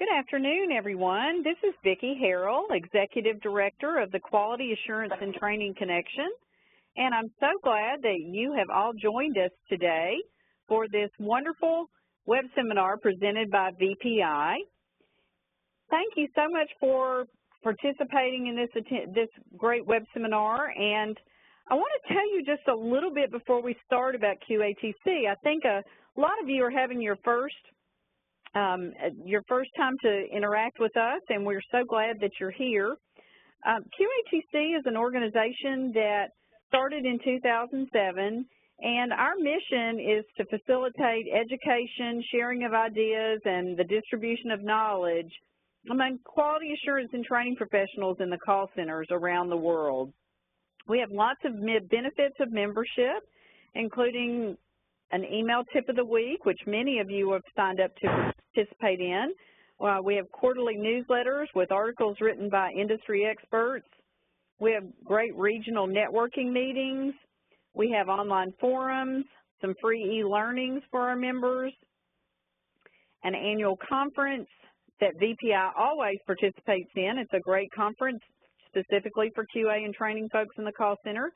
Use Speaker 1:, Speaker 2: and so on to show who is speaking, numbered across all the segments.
Speaker 1: Good afternoon, everyone. This is Vicki Harrell, Executive Director of the Quality Assurance and Training Connection, and I'm so glad that you have all joined us today for this wonderful web seminar presented by VPI. Thank you so much for participating in this great web seminar, and I want to tell you just a little bit before we start about QATC. I think a lot of you are having your first time to interact with us, and we're so glad that you're here. QATC is an organization that started in 2007, and our mission is to facilitate education, sharing of ideas, and the distribution of knowledge among quality assurance and training professionals in the call centers around the world. We have lots of benefits of membership, including an email tip of the week, which many of you have signed up to participate in. We have quarterly newsletters with articles written by industry experts. We have great regional networking meetings. We have online forums, some free e-learnings for our members, an annual conference that VPI always participates in. It's a great conference specifically for QA and training folks in the call center.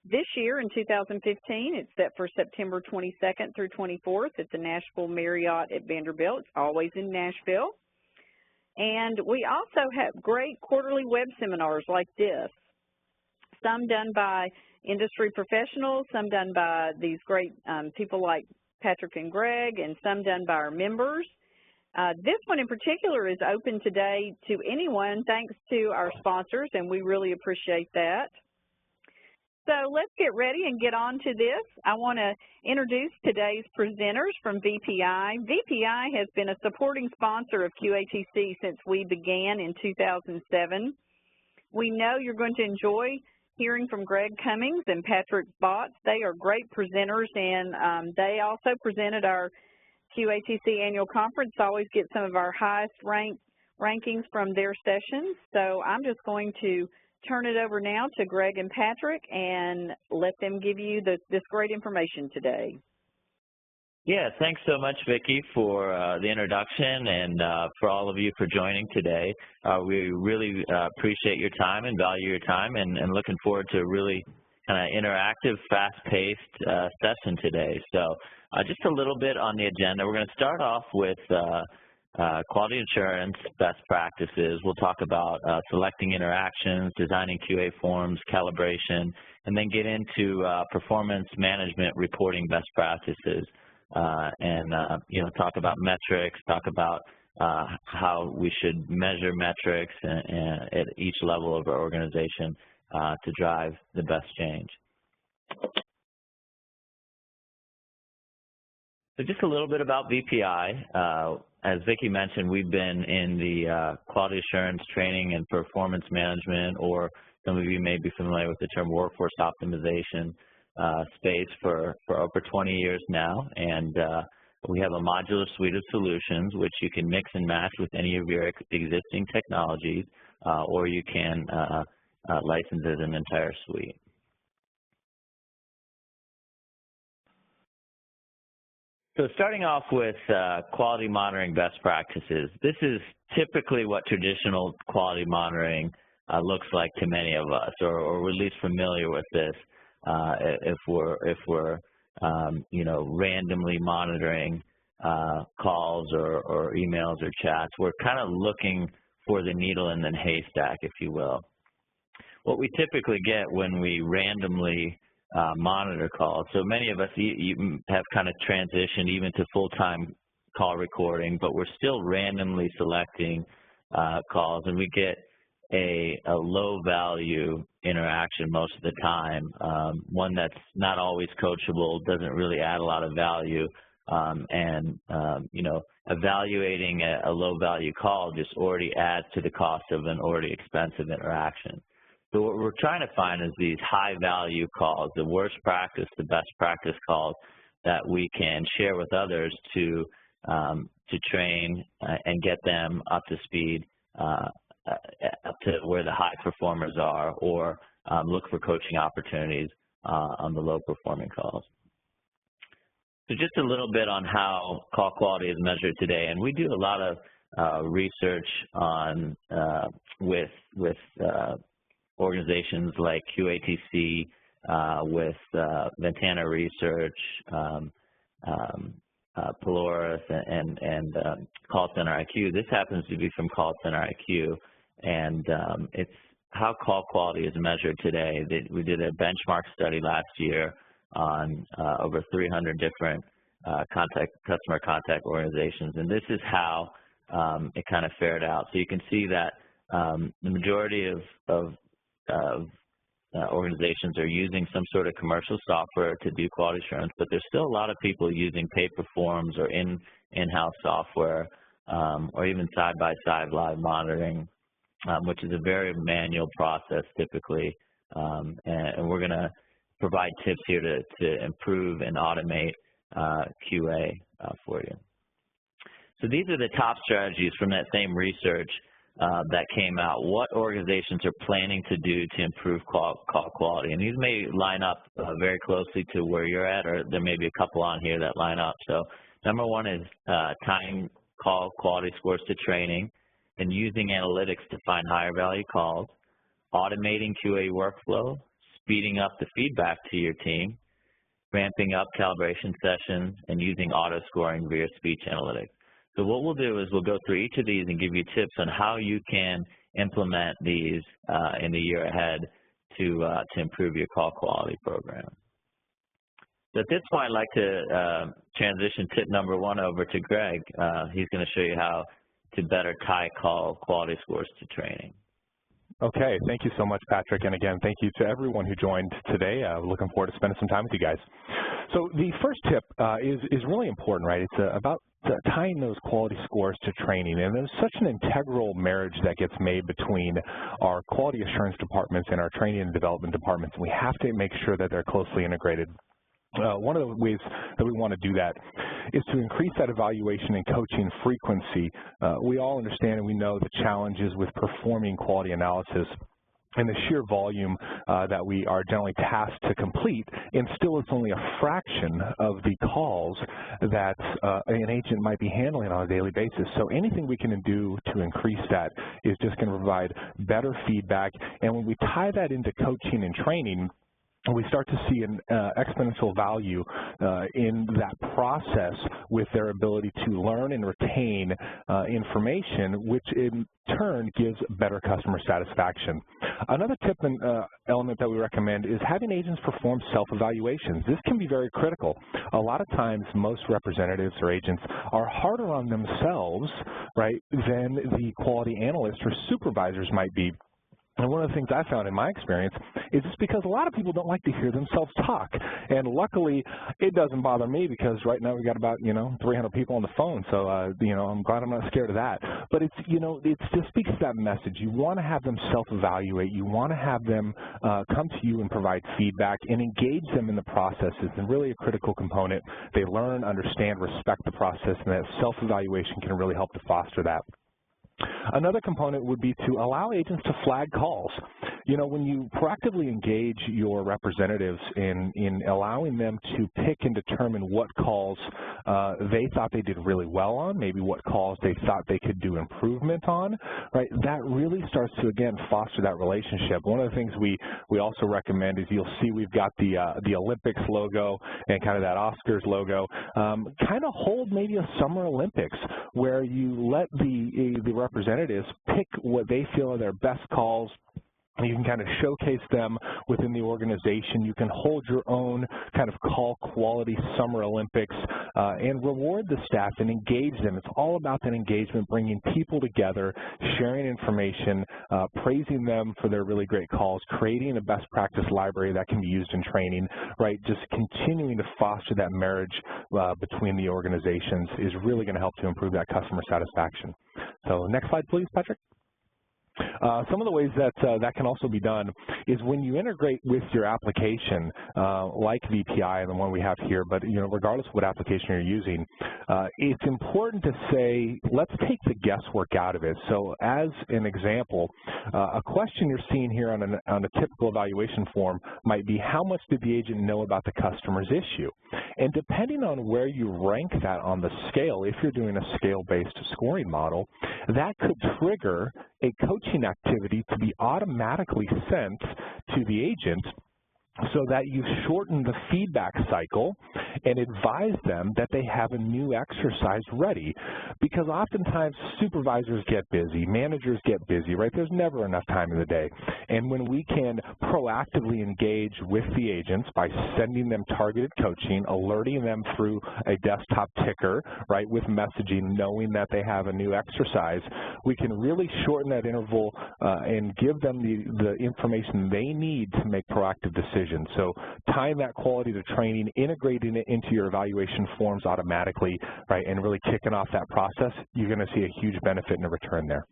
Speaker 1: This year, in 2015, it's set for September 22nd through 24th at the Nashville Marriott at Vanderbilt. It's always in Nashville. And we also have great quarterly web seminars like this, some done by industry professionals, some done by these great people like Patrick and Greg, and some done by our members. This one in particular is open today to anyone thanks to our sponsors, and we really appreciate that. So let's get ready and get on to this. I want to introduce today's presenters from VPI. VPI has been a supporting sponsor of QATC since we began in 2007. We know you're going to enjoy hearing from Greg Cummings and Patrick Botts. They are great presenters, and they also presented our QATC annual conference. Always get some of our highest rankings from their sessions. So I'm just going to turn it over now to Greg and Patrick and let them give you this great information today.
Speaker 2: Yeah, thanks so much, Vicki, for the introduction and for all of you for joining today. We really appreciate your time and value your time, and looking forward to a really kind of interactive, fast-paced session today. So just a little bit on the agenda. We're going to start off with quality assurance best practices. We'll talk about selecting interactions, designing QA forms, calibration, and then get into performance management reporting best practices, and talk about metrics, talk about how we should measure metrics at each level of our organization to drive the best change. So just a little bit about VPI. As Vicki mentioned, we've been in the quality assurance training and performance management, or some of you may be familiar with the term workforce optimization space for over 20 years now. And we have a modular suite of solutions which you can mix and match with any of your existing technologies, or you can license as an entire suite. So starting off with quality monitoring best practices, this is typically what traditional quality monitoring looks like to many of us, or we're at least familiar with this. If we're randomly monitoring calls or emails or chats, we're kind of looking for the needle in the haystack, if you will. What we typically get when we randomly monitor calls. So many of us have kind of transitioned even to full-time call recording, but we're still randomly selecting calls, and we get a low-value interaction most of the time, one that's not always coachable, doesn't really add a lot of value, and evaluating a low-value call just already adds to the cost of an already expensive interaction. So what we're trying to find is these high-value calls, the worst practice, the best practice calls that we can share with others to train and get them up to speed, up to where the high performers are, or look for coaching opportunities on the low-performing calls. So just a little bit on how call quality is measured today, and we do a lot of research on with organizations like QATC, with Ventana Research, Polaris, and Call Center IQ. This happens to be from Call Center IQ, and it's how call quality is measured today. We did a benchmark study last year on over 300 different customer contact organizations, and this is how it kind of fared out. So you can see that the majority of organizations are using some sort of commercial software to do quality assurance, but there's still a lot of people using paper forms or in-house software, or even side-by-side live monitoring, which is a very manual process typically, and we're going to provide tips here to improve and automate QA for you. So these are the top strategies from that same research that came out. What organizations are planning to do to improve call quality? And these may line up very closely to where you're at, or there may be a couple on here that line up. So number one is tying call quality scores to training and using analytics to find higher value calls, automating QA workflow, speeding up the feedback to your team, ramping up calibration sessions, and using auto scoring via speech analytics. So what we'll do is we'll go through each of these and give you tips on how you can implement these in the year ahead to improve your call quality program. So at this point, I'd like to transition tip number one over to Greg. He's going to show you how to better tie call quality scores to training.
Speaker 3: Okay, thank you so much, Patrick. And again, thank you to everyone who joined today. Looking forward to spending some time with you guys. So the first tip is really important, right? It's about tying those quality scores to training. And there's such an integral marriage that gets made between our quality assurance departments and our training and development departments. And we have to make sure that they're closely integrated. One of the ways that we want to do that is to increase that evaluation and coaching frequency. We all understand and we know the challenges with performing quality analysis and the sheer volume that we are generally tasked to complete, and still it's only a fraction of the calls that an agent might be handling on a daily basis. So anything we can do to increase that is just going to provide better feedback. And when we tie that into coaching and training, we start to see an exponential value in that process with their ability to learn and retain information, which in turn gives better customer satisfaction. Another tip and element that we recommend is having agents perform self-evaluations. This can be very critical. A lot of times most representatives or agents are harder on themselves, right, than the quality analysts or supervisors might be. And one of the things I found in my experience is it's because a lot of people don't like to hear themselves talk. And luckily, it doesn't bother me because right now we've got about, 300 people on the phone. So, I'm glad I'm not scared of that. But it's, it just speaks to that message. You want to have them self-evaluate. You want to have them come to you and provide feedback and engage them in the processes. And really a critical component. They learn, understand, respect the process, and that self-evaluation can really help to foster that. Another component would be to allow agents to flag calls. When you proactively engage your representatives in allowing them to pick and determine what calls they thought they did really well on, maybe what calls they thought they could do improvement on, right, that really starts to, again, foster that relationship. One of the things we also recommend is you'll see we've got the Olympics logo and kind of that Oscars logo. Kind of hold maybe a Summer Olympics where you let the representatives pick what they feel are their best calls. You can kind of showcase them within the organization. You can hold your own kind of call quality Summer Olympics and reward the staff and engage them. It's all about that engagement, bringing people together, sharing information, praising them for their really great calls, creating a best practice library that can be used in training, right? Just continuing to foster that marriage between the organizations is really going to help to improve that customer satisfaction. So next slide, please, Patrick. Some of the ways that that can also be done is when you integrate with your application, like VPI and the one we have here, but regardless of what application you're using, it's important to say, let's take the guesswork out of it. So as an example, a question you're seeing here on a typical evaluation form might be, how much did the agent know about the customer's issue? And depending on where you rank that on the scale, if you're doing a scale-based scoring model, that could trigger a coaching activity to be automatically sent to the agent so that you shorten the feedback cycle and advise them that they have a new exercise ready. Because oftentimes supervisors get busy, managers get busy, right? There's never enough time in the day. And when we can proactively engage with the agents by sending them targeted coaching, alerting them through a desktop ticker, right, with messaging, knowing that they have a new exercise, we can really shorten that interval and give them the information they need to make proactive decisions. So tying that quality to training, integrating it into your evaluation forms automatically, right, and really kicking off that process, you're going to see a huge benefit and a return there.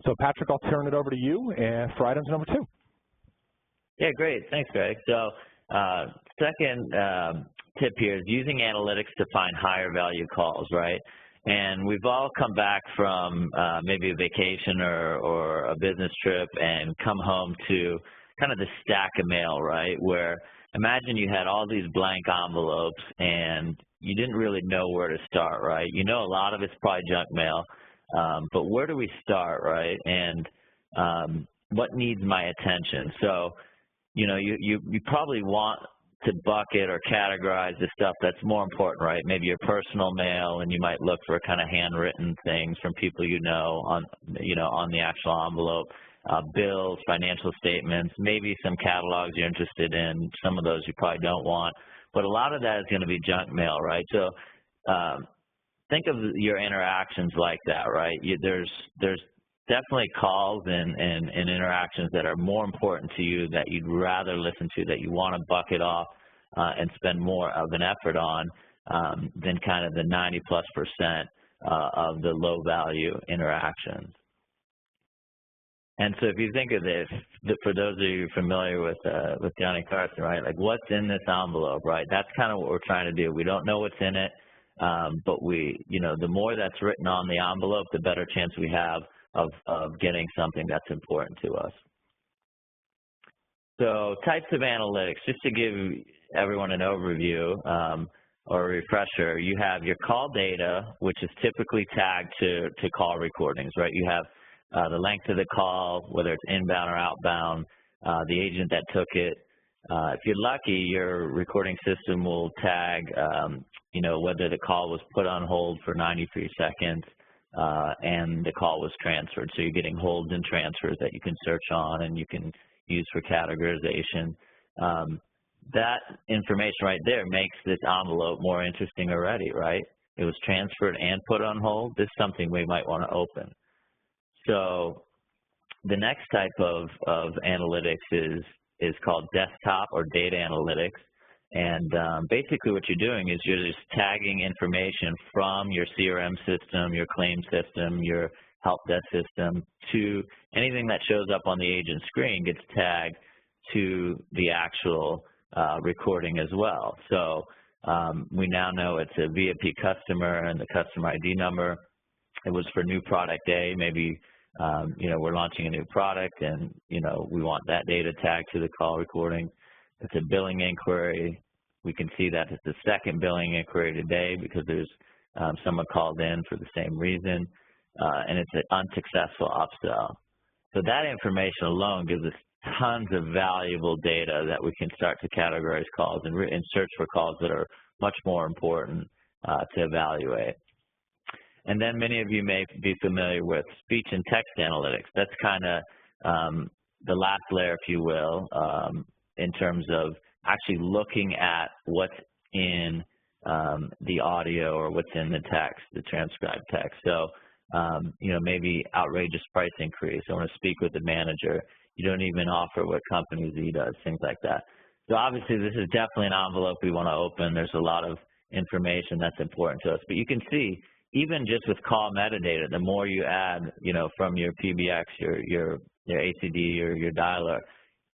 Speaker 3: So Patrick, I'll turn it over to you for items number 2.
Speaker 2: Yeah, great. Thanks, Greg. So second tip here is using analytics to find higher value calls, right? And we've all come back from maybe a vacation or a business trip and come home to kind of the stack of mail, right, where imagine you had all these blank envelopes and you didn't really know where to start, right? You know a lot of it's probably junk mail, but where do we start, right? And what needs my attention? So, you probably want to bucket or categorize the stuff that's more important, right? Maybe your personal mail, and you might look for kind of handwritten things from people on the actual envelope. Bills, financial statements, maybe some catalogs you're interested in. Some of those you probably don't want, but a lot of that is going to be junk mail, right? So think of your interactions like that, right? There's definitely calls and interactions that are more important to you that you'd rather listen to, that you want to bucket off and spend more of an effort on than kind of the 90+% of the low value interactions. And so if you think of this, for those of you familiar with Johnny Carson, right, like what's in this envelope, right, that's kind of what we're trying to do. We don't know what's in it, but the more that's written on the envelope, the better chance we have of getting something that's important to us. So types of analytics, just to give everyone an overview or a refresher, you have your call data, which is typically tagged to call recordings, right? You have the length of the call, whether it's inbound or outbound, the agent that took it. If you're lucky, your recording system will tag, whether the call was put on hold for 93 seconds and the call was transferred. So you're getting holds and transfers that you can search on and you can use for categorization. That information right there makes this envelope more interesting already, right? It was transferred and put on hold. This is something we might want to open. So the next type of analytics is called desktop or data analytics. And basically what you're doing is you're just tagging information from your CRM system, your claim system, your help desk system to anything that shows up on the agent screen gets tagged to the actual recording as well. So we now know it's a VIP customer and the customer ID number. It was for new product A, maybe we're launching a new product and, we want that data tagged to the call recording. It's a billing inquiry. We can see that it's the second billing inquiry today because there's someone called in for the same reason, and it's an unsuccessful upsell. So that information alone gives us tons of valuable data that we can start to categorize calls and search for calls that are much more important to evaluate. And then many of you may be familiar with speech and text analytics. That's kind of the last layer, if you will, in terms of actually looking at what's in the audio or what's in the text, the transcribed text. So, maybe outrageous price increase. I want to speak with the manager. You don't even offer what company Z does, things like that. So obviously this is definitely an envelope we want to open. There's a lot of information that's important to us. But you can see, even just with call metadata, the more you add, from your PBX, your your ACD or your dialer,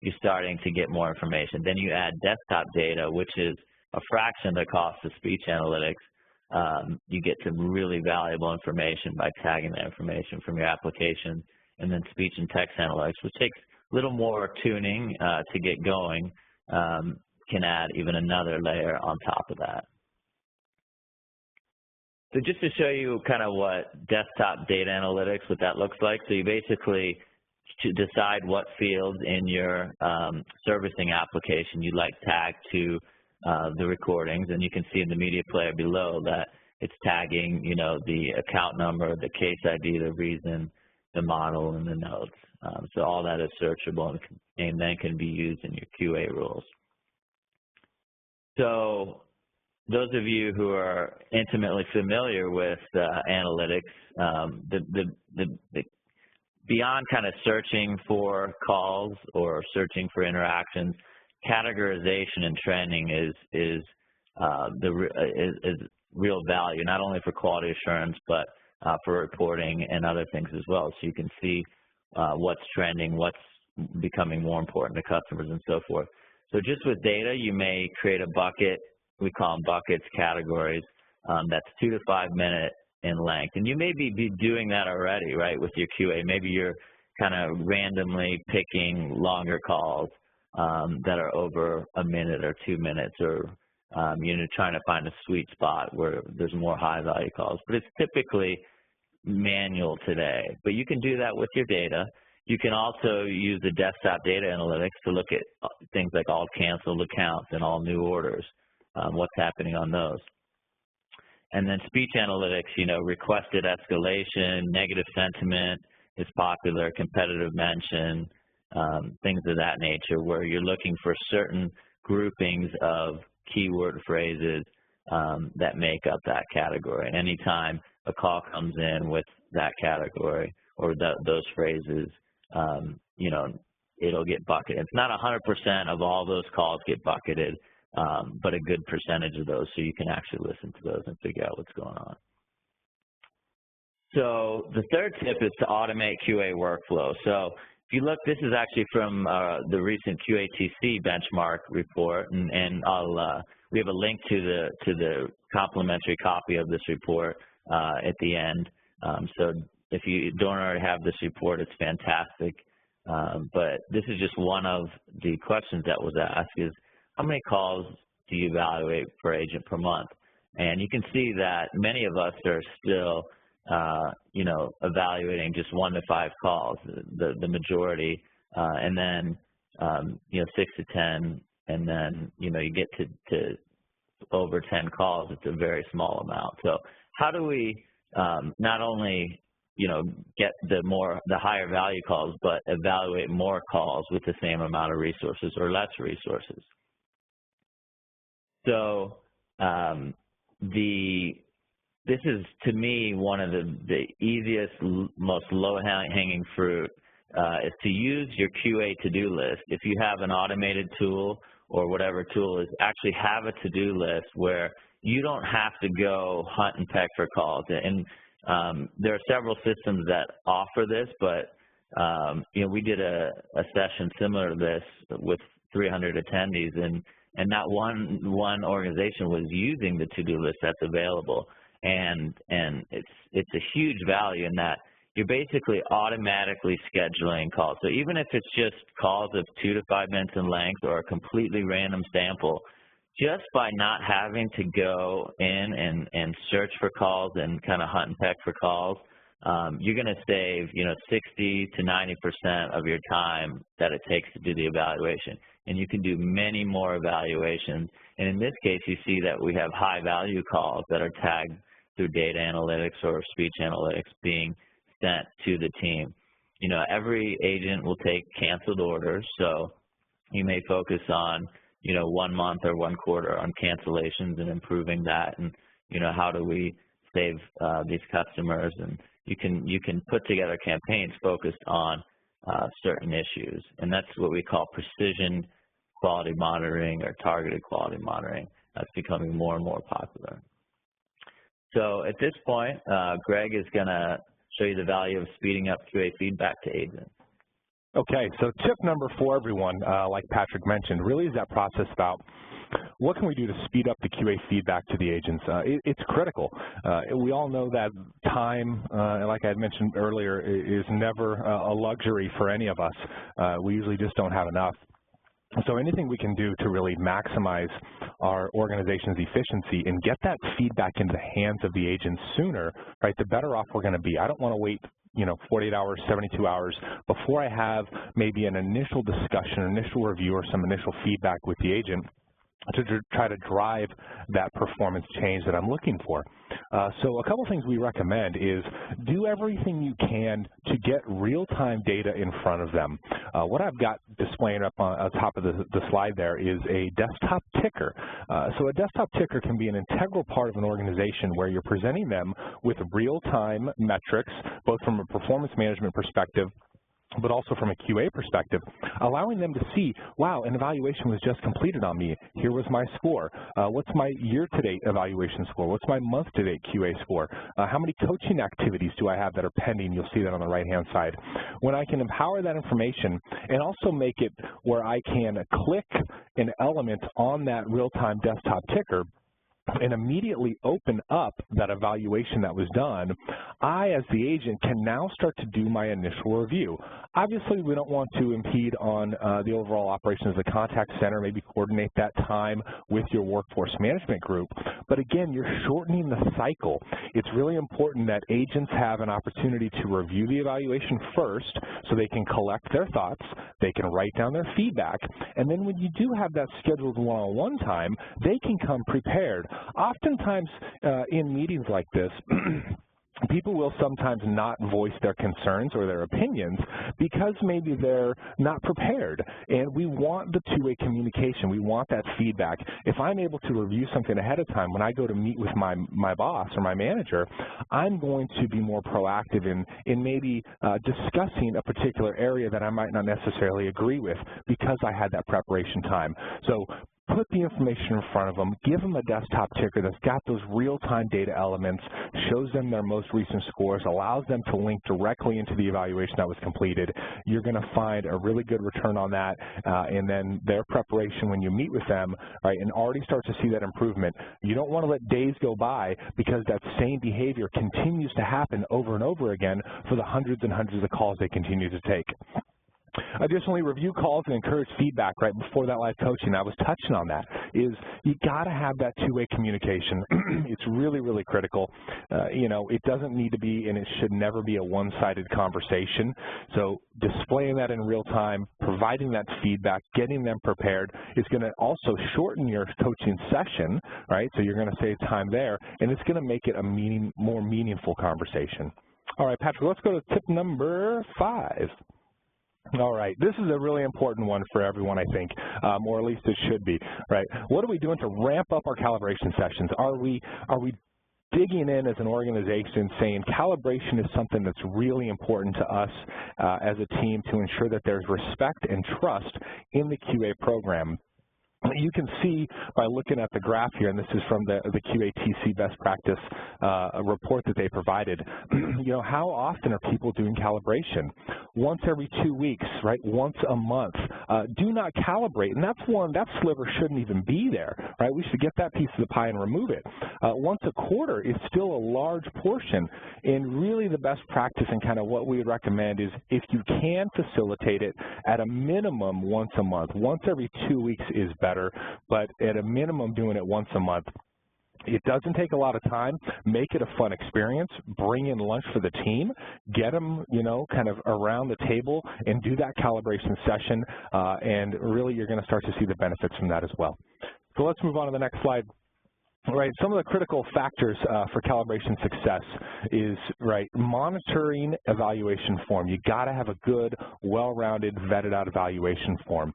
Speaker 2: you're starting to get more information. Then you add desktop data, which is a fraction of the cost of speech analytics. You get some really valuable information by tagging that information from your application. And then speech and text analytics, which takes a little more tuning to get going, can add even another layer on top of that. So just to show you kind of what desktop data analytics, what that looks like. So you basically decide what fields in your servicing application you'd like tagged to the recordings, and you can see in the media player below that it's tagging, you know, the account number, the case ID, the reason, the model, and the notes. So all that is searchable and then can be used in your QA rules. So those of you who are intimately familiar with analytics, beyond kind of searching for calls or searching for interactions, categorization and trending is real value, not only for quality assurance, but for reporting and other things as well. So you can see what's trending, what's becoming more important to customers, and so forth. So just with data, you may create a bucket. We call them buckets, categories, that's 2 to 5 minutes in length. And you may be doing that already, right, with your QA. Maybe you're kind of randomly picking longer calls that are over a minute or 2 minutes, or you know, trying to find a sweet spot where there's more high-value calls. But it's typically manual today. But you can do that with your data. You can also use the desktop data analytics to look at things like all canceled accounts and all new orders, what's happening on those. And then speech analytics, you know, requested escalation, negative sentiment is popular, competitive mention, things of that nature, where you're looking for certain groupings of keyword phrases that make up that category. And anytime a call comes in with that category or those phrases, you know, it'll get bucketed. It's not 100% of all those calls get bucketed, but a good percentage of those, so you can actually listen to those and figure out what's going on. So the third tip is to automate QA workflow. So if you look, this is actually from the recent QATC benchmark report, and we have a link to the complimentary copy of this report at the end. So if you don't already have this report, it's fantastic. But this is just one of the questions that was asked, is how many calls do you evaluate per agent per month? And you can see that many of us are still, you know, evaluating just 1 to 5 calls, the majority, and then, you know, 6 to 10, and then, you know, you get to over 10 calls, it's a very small amount. So how do we not only, you know, get the higher value calls, but evaluate more calls with the same amount of resources or less resources? So this is, to me, one of the easiest, most low-hanging fruit is to use your QA to-do list. If you have an automated tool or whatever tool is, actually have a to-do list where you don't have to go hunt and peck for calls. And there are several systems that offer this, but you know, we did a session similar to this with 300 attendees, and not one organization was using the to-do list that's available. And it's a huge value in that you're basically automatically scheduling calls. So even if it's just calls of 2 to 5 minutes in length or a completely random sample, just by not having to go in and search for calls and kind of hunt and peck for calls, you're going to save, you know, 60 to 90% of your time that it takes to do the evaluation. And you can do many more evaluations. And in this case, you see that we have high value calls that are tagged through data analytics or speech analytics being sent to the team. You know, every agent will take canceled orders, so you may focus on, you know, 1 month or 1 quarter on cancellations and improving that, and, you know, how do we save these customers, and you can put together campaigns focused on certain issues, and that's what we call precision quality monitoring or targeted quality monitoring. That's becoming more and more popular. So at this point, Greg is going to show you the value of speeding up QA feedback to agents.
Speaker 3: Okay, so tip number 4, everyone, like Patrick mentioned, really is that process about what can we do to speed up the QA feedback to the agents. It's critical. We all know that time, like I had mentioned earlier, is never a luxury for any of us. We usually just don't have enough. So anything we can do to really maximize our organization's efficiency and get that feedback into the hands of the agents sooner, right, the better off we're going to be. I don't want to wait 48 hours, 72 hours before I have maybe an initial discussion, initial review, or some initial feedback with the agent to try to drive that performance change that I'm looking for. So a couple things we recommend is do everything you can to get real-time data in front of them. What I've got displaying up on top of the slide there is a desktop ticker. So a desktop ticker can be an integral part of an organization where you're presenting them with real-time metrics, both from a performance management perspective but also from a QA perspective, allowing them to see, wow, an evaluation was just completed on me. Here was my score. What's my year-to-date evaluation score? What's my month-to-date QA score? How many coaching activities do I have that are pending? You'll see that on the right-hand side. When I can empower that information and also make it where I can click an element on that real-time desktop ticker and immediately open up that evaluation that was done, I, as the agent, can now start to do my initial review. Obviously, we don't want to impede on the overall operations of the contact center, maybe coordinate that time with your workforce management group, but again, you're shortening the cycle. It's really important that agents have an opportunity to review the evaluation first so they can collect their thoughts, they can write down their feedback, and then when you do have that scheduled one-on-one time, they can come prepared. Oftentimes in meetings like this, people will sometimes not voice their concerns or their opinions because maybe they're not prepared. And we want the two-way communication. We want that feedback. If I'm able to review something ahead of time, when I go to meet with my boss or my manager, I'm going to be more proactive in maybe discussing a particular area that I might not necessarily agree with because I had that preparation time. So put the information in front of them, give them a desktop ticker that's got those real-time data elements, shows them their most recent scores, allows them to link directly into the evaluation that was completed. You're going to find a really good return on that, and then their preparation when you meet with them, right, and already start to see that improvement. You don't want to let days go by because that same behavior continues to happen over and over again for the hundreds and hundreds of calls they continue to take. Additionally, review calls and encourage feedback right before that live coaching. I was touching on that, is you got to have that two-way communication. It's really, really critical. It doesn't need to be, and it should never be, a one-sided conversation. So displaying that in real time, providing that feedback, getting them prepared is going to also shorten your coaching session, right? So you're going to save time there, and it's going to make it a more meaningful conversation. All right, Patrick, let's go to tip number 5. All right, this is a really important one for everyone, I think, or at least it should be, right? What are we doing to ramp up our calibration sessions? Are we digging in as an organization saying calibration is something that's really important to us as a team to ensure that there's respect and trust in the QA program? You can see by looking at the graph here, and this is from the QATC best practice report that they provided, how often are people doing calibration? Once every 2 weeks, right? Once a month. Do not calibrate, and that sliver shouldn't even be there, right? We should get that piece of the pie and remove it. Once a quarter is still a large portion, and really the best practice and kind of what we would recommend is if you can facilitate it at a minimum once a month. Once every 2 weeks is better. But at a minimum doing it once a month. It doesn't take a lot of time. Make it a fun experience. Bring in lunch for the team. Get them, kind of around the table and do that calibration session, and really you're going to start to see the benefits from that as well. So let's move on to the next slide. All right, some of the critical factors for calibration success is, monitoring evaluation form. You got to have a good, well-rounded, vetted-out evaluation form.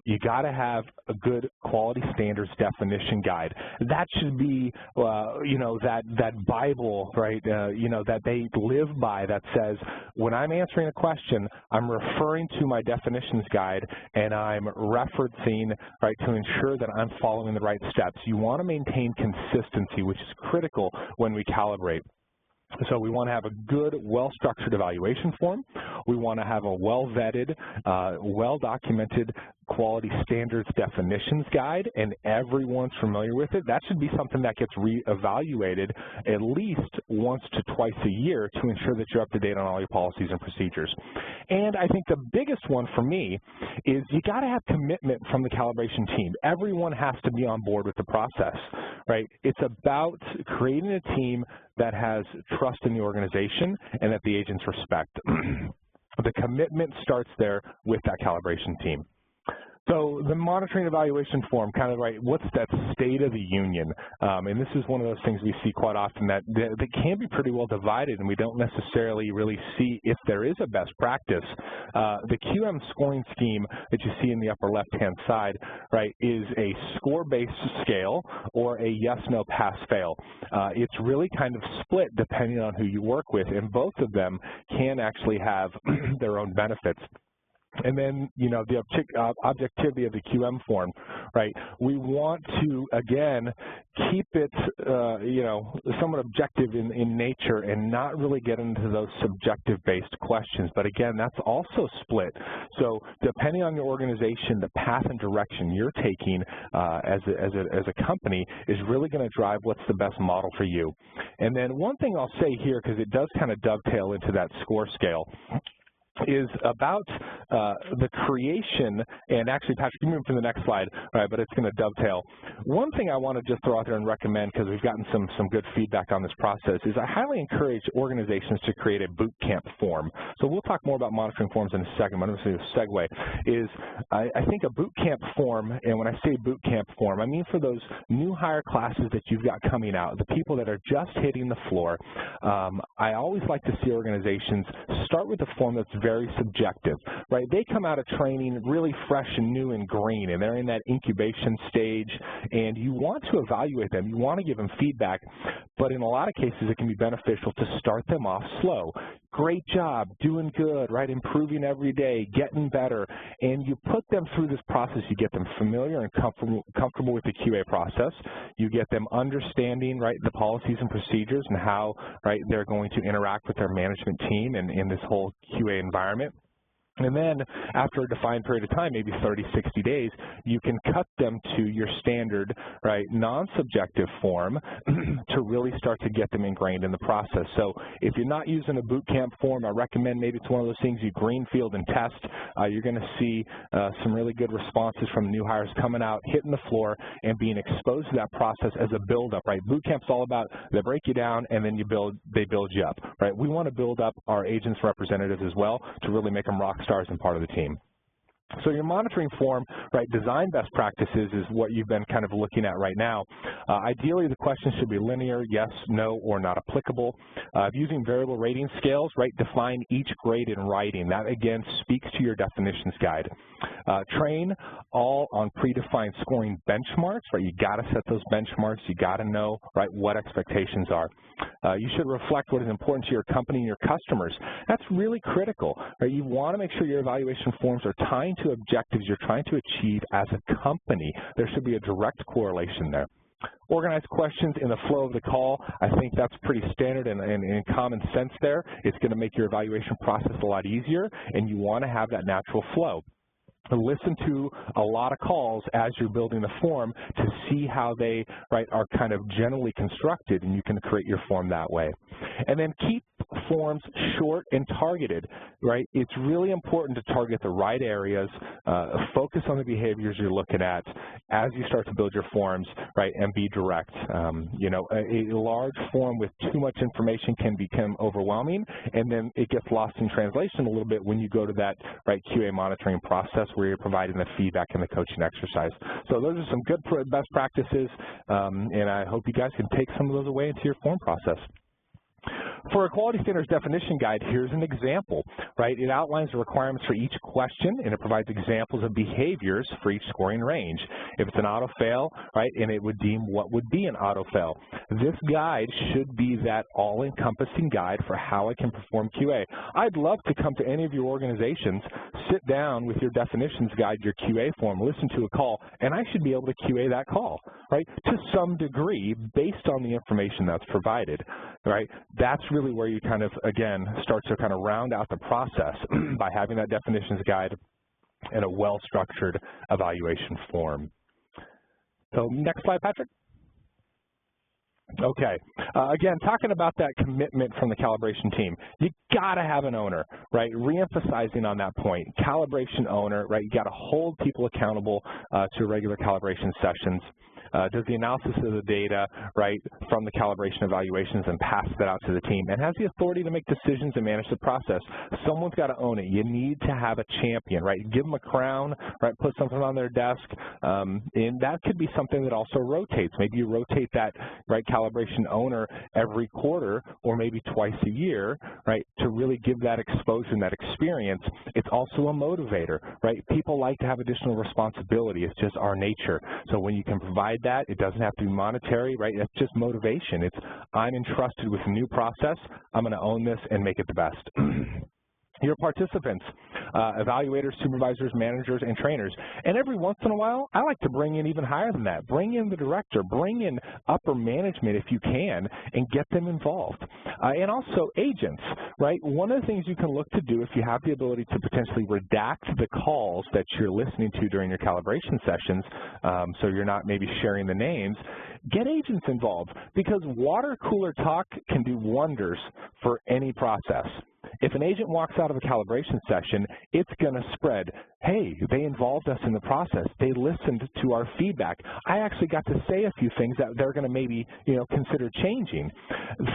Speaker 3: You got to have a good quality standards definition guide. That should be, that Bible, right, that they live by that says, when I'm answering a question, I'm referring to my definitions guide and I'm referencing, right, to ensure that I'm following the right steps. You want to maintain consistency, which is critical when we calibrate. So we want to have a good, well-structured evaluation form. We want to have a well-vetted, well-documented quality standards definitions guide, and everyone's familiar with it. That should be something that gets re-evaluated at least once to twice a year to ensure that you're up to date on all your policies and procedures. And I think the biggest one for me is you got to have commitment from the calibration team. Everyone has to be on board with the process, right? It's about creating a team that has trust in the organization and that the agents respect. The commitment starts there with that calibration team. So the monitoring evaluation form, kind of right, what's that state of the union? And this is one of those things we see quite often that can be pretty well divided, and we don't necessarily really see if there is a best practice. The QM scoring scheme that you see in the upper left-hand side, right, is a score-based scale or a yes-no pass-fail. It's really kind of split depending on who you work with, and both of them can actually have their own benefits. And then, you know, the objectivity of the QM form, right? We want to, again, keep it, you know, somewhat objective in nature and not really get into those subjective-based questions. But again, that's also split. So depending on your organization, the path and direction you're taking as a company is really going to drive what's the best model for you. And then one thing I'll say here, because it does kind of dovetail into that score scale, is about the creation, and actually, Patrick, you move to the next slide, right, but it's going to dovetail. One thing I want to just throw out there and recommend, because we've gotten some good feedback on this process, is I highly encourage organizations to create a boot camp form. So we'll talk more about monitoring forms in a second, but I'm going to say a segue, is I think a boot camp form, and when I say boot camp form, I mean for those new hire classes that you've got coming out, the people that are just hitting the floor. I always like to see organizations start with a form that's very subjective, right? They come out of training really fresh and new and green, and they're in that incubation stage, and you want to evaluate them. You want to give them feedback, but in a lot of cases, it can be beneficial to start them off slow. Great job, doing good, right? Improving every day, getting better, and you put them through this process. You get them familiar and comfortable with the QA process. You get them understanding, right, the policies and procedures and how, right, they're going to interact with their management team and in this whole QA environment. And then after a defined period of time, maybe 30, 60 days, you can cut them to your standard, right, non-subjective form to really start to get them ingrained in the process. So if you're not using a boot camp form, I recommend maybe it's one of those things you greenfield and test. You're going to see some really good responses from new hires coming out, hitting the floor, and being exposed to that process as a build-up, right? Boot camp's all about they break you down and then they build you up, right? We want to build up our agents' representatives as well to really make them rock stars and part of the team. So your monitoring form, right, design best practices is what you've been kind of looking at right now. Ideally, the questions should be linear, yes, no, or not applicable. Using variable rating scales, right, define each grade in writing. That, again, speaks to your definitions guide. Train all on predefined scoring benchmarks, right? You got to set those benchmarks. You got to know, right, what expectations are. You should reflect what is important to your company and your customers. That's really critical, right? You want to make sure your evaluation forms are tying to objectives you're trying to achieve as a company. There should be a direct correlation there. Organize questions in the flow of the call. I think that's pretty standard and common sense there. It's going to make your evaluation process a lot easier, and you want to have that natural flow. Listen to a lot of calls as you're building the form to see how they, right, are kind of generally constructed, and you can create your form that way. And then keep forms short and targeted, right? It's really important to target the right areas, focus on the behaviors you're looking at as you start to build your forms, right, and be direct. You know, a large form with too much information can become overwhelming, and then it gets lost in translation a little bit when you go to that, right, QA monitoring process where you're providing the feedback and the coaching exercise. So those are some good best practices, and I hope you guys can take some of those away into your form process. For a quality standards definition guide, here's an example, right? It outlines the requirements for each question, and it provides examples of behaviors for each scoring range. If it's an auto-fail, right, and it would deem what would be an auto-fail. This guide should be that all-encompassing guide for how I can perform QA. I'd love to come to any of your organizations, sit down with your definitions guide, your QA form, listen to a call, and I should be able to QA that call, right, to some degree based on the information that's provided, right? That's really where you kind of, again, start to kind of round out the process by having that definitions guide and a well-structured evaluation form. So next slide, Patrick. Okay, again, talking about that commitment from the calibration team, you gotta have an owner, right? Re-emphasizing on that point, calibration owner, right? You gotta hold people accountable to regular calibration sessions. Does the analysis of the data, right, from the calibration evaluations and pass that out to the team, and has the authority to make decisions and manage the process. Someone's got to own it. You need to have a champion, right? Give them a crown, right? Put something on their desk, and that could be something that also rotates. Maybe you rotate that, right, calibration owner every quarter or maybe twice a year, right, to really give that exposure and that experience. It's also a motivator, right? People like to have additional responsibility. It's just our nature. So when you can provide that, it doesn't have to be monetary, right? It's just motivation. It's, I'm entrusted with a new process. I'm going to own this and make it the best. Your participants, evaluators, supervisors, managers, and trainers. And every once in a while, I like to bring in even higher than that. Bring in the director, bring in upper management if you can, and get them involved. And also agents, right? One of the things you can look to do if you have the ability to potentially redact the calls that you're listening to during your calibration sessions, so you're not maybe sharing the names, get agents involved, because water cooler talk can do wonders for any process. If an agent walks out of a calibration session, it's going to spread, hey, they involved us in the process. They listened to our feedback. I actually got to say a few things that they're going to maybe, consider changing.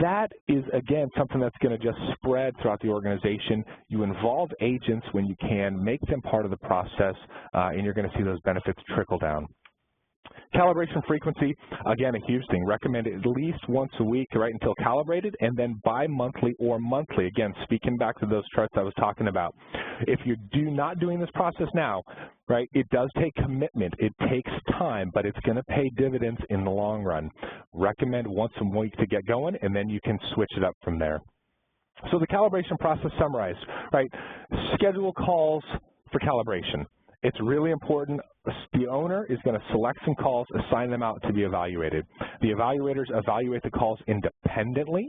Speaker 3: That is, again, something that's going to just spread throughout the organization. You involve agents when you can, make them part of the process, and you're going to see those benefits trickle down. Calibration frequency, again, a huge thing. Recommend at least once a week, right, until calibrated, and then bi-monthly or monthly. Again, speaking back to those charts I was talking about. If you're not doing this process now, right, it does take commitment. It takes time, but it's going to pay dividends in the long run. Recommend once a week to get going, and then you can switch it up from there. So the calibration process summarized, right? Schedule calls for calibration. It's really important. The owner is going to select some calls, assign them out to be evaluated. The evaluators evaluate the calls independently,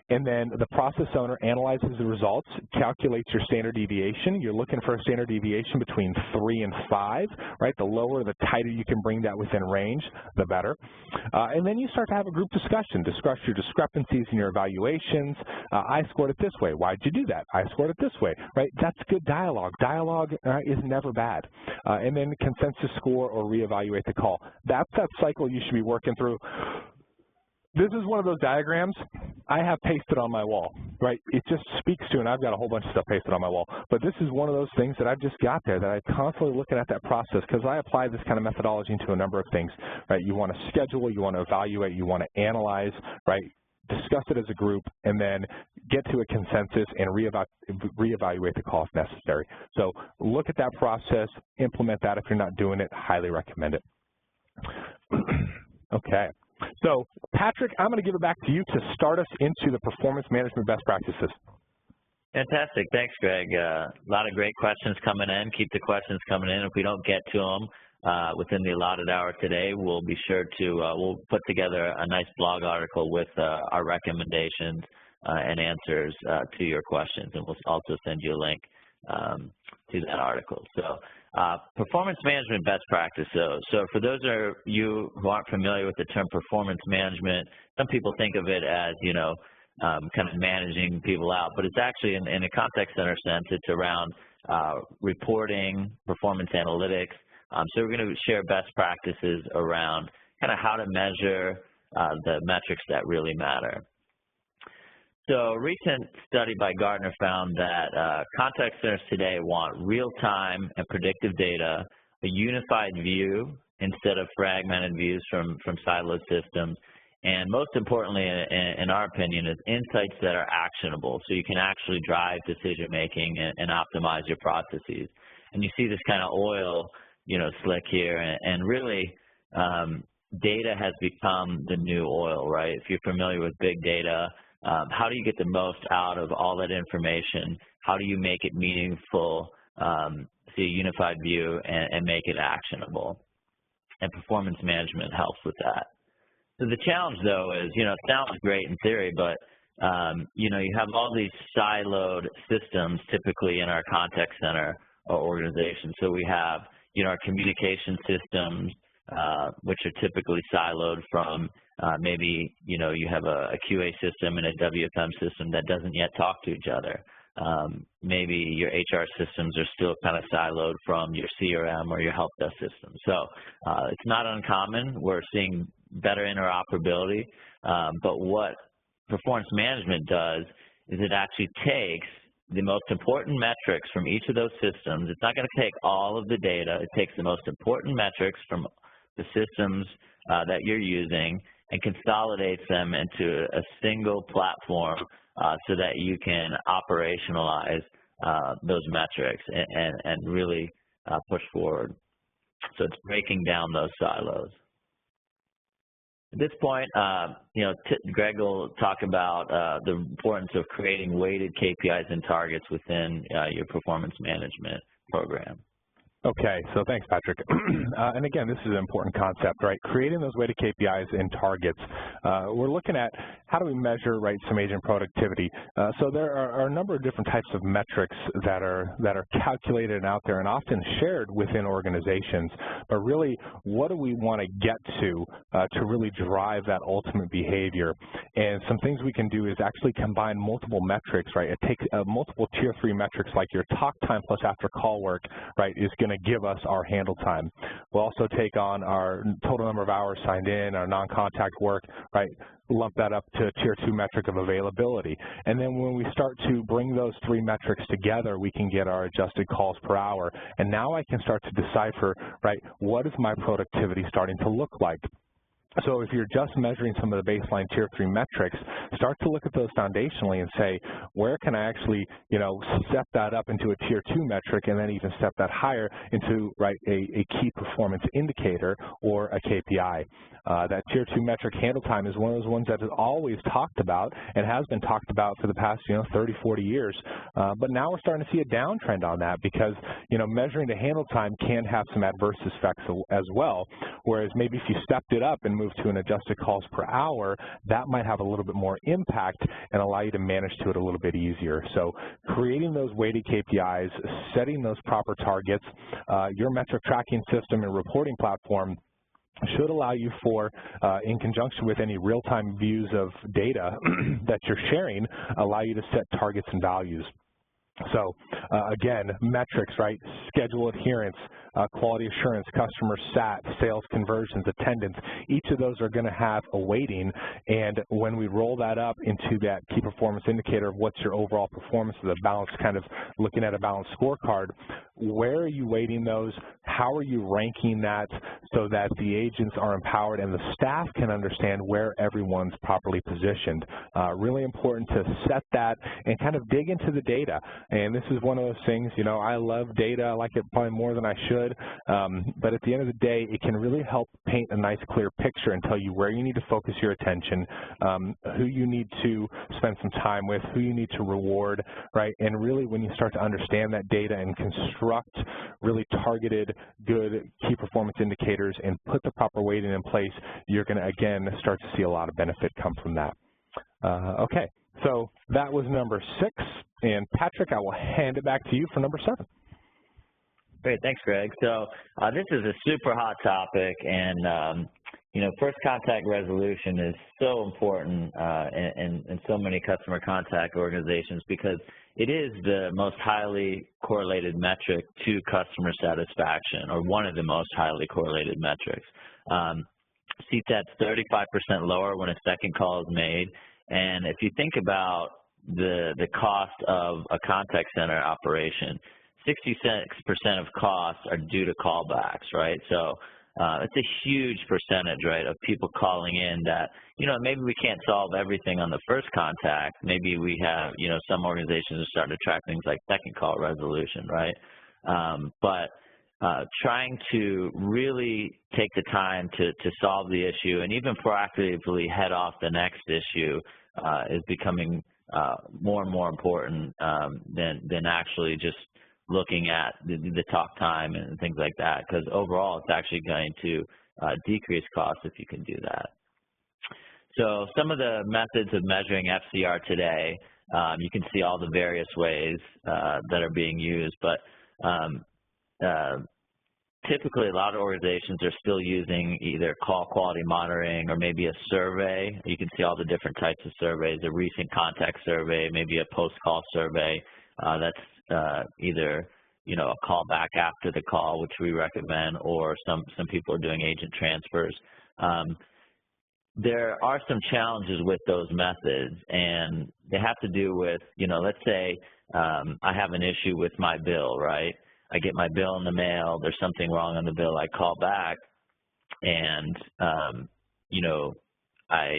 Speaker 3: and then the process owner analyzes the results, calculates your standard deviation. You're looking for a standard deviation between 3 and 5, right? The lower, the tighter you can bring that within range, the better. And then you start to have a group discussion. Discuss your discrepancies in your evaluations. I scored it this way. Why'd you do that? I scored it this way, right? That's good dialogue. Dialogue is never bad. And then consensus score or reevaluate the call. That's that cycle you should be working through. This is one of those diagrams I have pasted on my wall, right? It just speaks to, and I've got a whole bunch of stuff pasted on my wall, but this is one of those things that I've just got there that I'm constantly looking at that process because I apply this kind of methodology into a number of things, right? You want to schedule, you want to evaluate, you want to analyze, right? Discuss it as a group, and then get to a consensus and reevaluate the call if necessary. So look at that process, implement that if you're not doing it, highly recommend it. Okay. So, Patrick, I'm going to give it back to you to start us into the performance management best practices.
Speaker 2: Fantastic. Thanks, Greg. A lot of great questions coming in. Keep the questions coming in. If we don't get to them within the allotted hour today, we'll be sure to we'll put together a nice blog article with our recommendations and answers to your questions, and we'll also send you a link to that article. So, performance management best practice. So for those of you who aren't familiar with the term performance management, some people think of it as, kind of managing people out, but it's actually in a contact center sense, it's around reporting, performance analytics. So we're going to share best practices around kind of how to measure the metrics that really matter. So a recent study by Gartner found that contact centers today want real-time and predictive data, a unified view instead of fragmented views from siloed systems, and most importantly, in our opinion, is insights that are actionable, so you can actually drive decision-making and optimize your processes. And you see this kind of oil, slick here, and really data has become the new oil, right? If you're familiar with big data, how do you get the most out of all that information? How do you make it meaningful see a unified view and make it actionable. And performance management helps with that. So the challenge, though, is, it sounds great in theory, but, you have all these siloed systems typically in our contact center organization. So we have, our communication systems, which are typically siloed from maybe, you have a QA system and a WFM system that doesn't yet talk to each other. Maybe your HR systems are still kind of siloed from your CRM or your help desk system. So it's not uncommon. We're seeing better interoperability, but what performance management does is it actually takes the most important metrics from each of those systems. It's not going to take all of the data. It takes the most important metrics from the systems that you're using and consolidates them into a single platform so that you can operationalize those metrics and really push forward. So it's breaking down those silos. At this point, Greg will talk about the importance of creating weighted KPIs and targets within your performance management program.
Speaker 3: Okay, so thanks, Patrick. And again, this is an important concept, right? Creating those weighted KPIs and targets. We're looking at how do we measure, right, some agent productivity. So there are a number of different types of metrics that are calculated and out there and often shared within organizations. But really, what do we want to get to really drive that ultimate behavior? And some things we can do is actually combine multiple metrics, right? It takes multiple tier 3 metrics like your talk time plus after call work, right, is going to give us our handle time. We'll also take on our total number of hours signed in, our non-contact work, right, lump that up to a tier 2 metric of availability. And then when we start to bring those 3 metrics together, we can get our adjusted calls per hour. And now I can start to decipher, right, what is my productivity starting to look like? So if you're just measuring some of the baseline tier 3 metrics, start to look at those foundationally and say, where can I actually, step that up into a tier 2 metric and then even step that higher into, right, a key performance indicator or a KPI. That tier 2 metric handle time is one of those ones that is always talked about and has been talked about for the past, 30, 40 years. But now we're starting to see a downtrend on that because, measuring the handle time can have some adverse effects as well, whereas maybe if you stepped it up and moved to an adjusted calls per hour, that might have a little bit more impact and allow you to manage to it a little bit easier. So creating those weighted KPIs, setting those proper targets, your metric tracking system and reporting platform should allow you for, in conjunction with any real-time views of data that you're sharing, allow you to set targets and values. So again, metrics, right? Schedule adherence, quality assurance, customer sat, sales conversions, attendance, each of those are going to have a weighting, and when we roll that up into that key performance indicator of what's your overall performance of the balance, kind of looking at a balanced scorecard, where are you weighting those? How are you ranking that so that the agents are empowered and the staff can understand where everyone's properly positioned? Really important to set that and kind of dig into the data. And this is one of those things, I love data. I like it probably more than I should. But at the end of the day, it can really help paint a nice, clear picture and tell you where you need to focus your attention, who you need to spend some time with, who you need to reward, right? And really, when you start to understand that data and construct really targeted, good key performance indicators and put the proper weighting in place, you're going to, again, start to see a lot of benefit come from that. Okay, so that was number 6. And Patrick, I will hand it back to you for number 7.
Speaker 2: Great, thanks, Greg. So this is a super hot topic, and first contact resolution is so important in so many customer contact organizations because it is the most highly correlated metric to customer satisfaction, or one of the most highly correlated metrics. CSAT's 35% lower when a second call is made, and if you think about the cost of a contact center operation, 66% of costs are due to callbacks, right? So it's a huge percentage, right, of people calling in that, maybe we can't solve everything on the first contact. Maybe we have, some organizations are starting to track things like second call resolution, right? But trying to really take the time to solve the issue and even proactively head off the next issue is becoming more and more important than actually just looking at the talk time and things like that, because overall it's actually going to decrease costs if you can do that. So some of the methods of measuring FCR today, you can see all the various ways that are being used, but typically a lot of organizations are still using either call quality monitoring or maybe a survey. You can see all the different types of surveys, a recent contact survey, maybe a post-call survey. That's either, you know, a call back after the call, which we recommend, or some people are doing agent transfers. There are some challenges with those methods, and they have to do with, you know, let's say I have an issue with my bill, right? I get my bill in the mail, there's something wrong on the bill, I call back, and, you know, I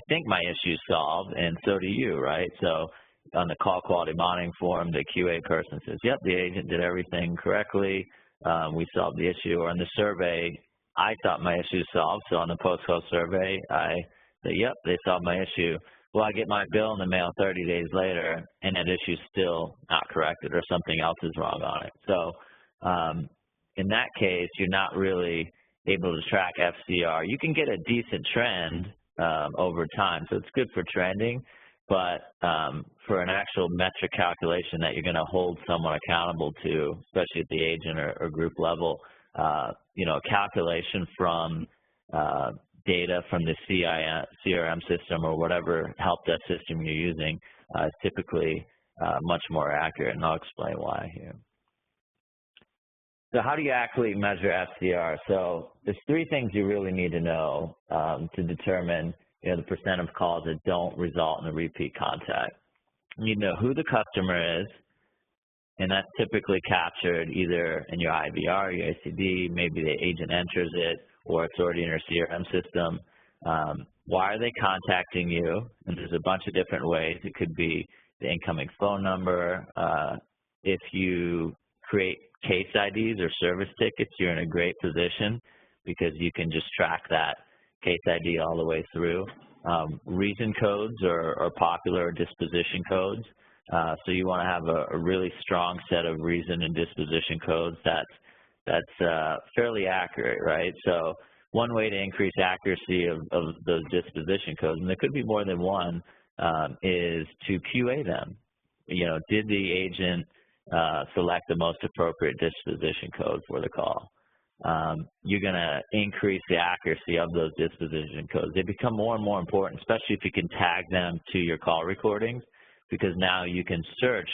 Speaker 2: think my issue's solved, and so do you, right? So on the call quality monitoring form, the QA person says, yep, the agent did everything correctly, we solved the issue. Or on the survey, I thought my issue was solved, so on the post-call survey, I say, yep, they solved my issue. Well, I get my bill in the mail 30 days later, and that issue's still not corrected, or something else is wrong on it. So in that case, you're not really able to track FCR. You can get a decent trend over time, so it's good for trending, but for an actual metric calculation that you're going to hold someone accountable to, especially at the agent or group level, you know, a calculation from data from the CRM system or whatever help desk system you're using is typically much more accurate, and I'll explain why here. So how do you accurately measure FCR? So there's three things you really need to know to determine, you know, the percent of calls that don't result in a repeat contact. You need to know who the customer is, and that's typically captured either in your IVR, your ACD, maybe the agent enters it, or it's already in your CRM system. Why are they contacting you? And there's a bunch of different ways. It could be the incoming phone number. If you create case IDs or service tickets, you're in a great position because you can just track that case ID all the way through. Reason codes are popular, disposition codes. So you want to have a really strong set of reason and disposition codes that's fairly accurate, right? So one way to increase accuracy of those disposition codes, and there could be more than one, is to QA them. You know, did the agent select the most appropriate disposition code for the call? You're going to increase the accuracy of those disposition codes. They become more and more important, especially if you can tag them to your call recordings, because now you can search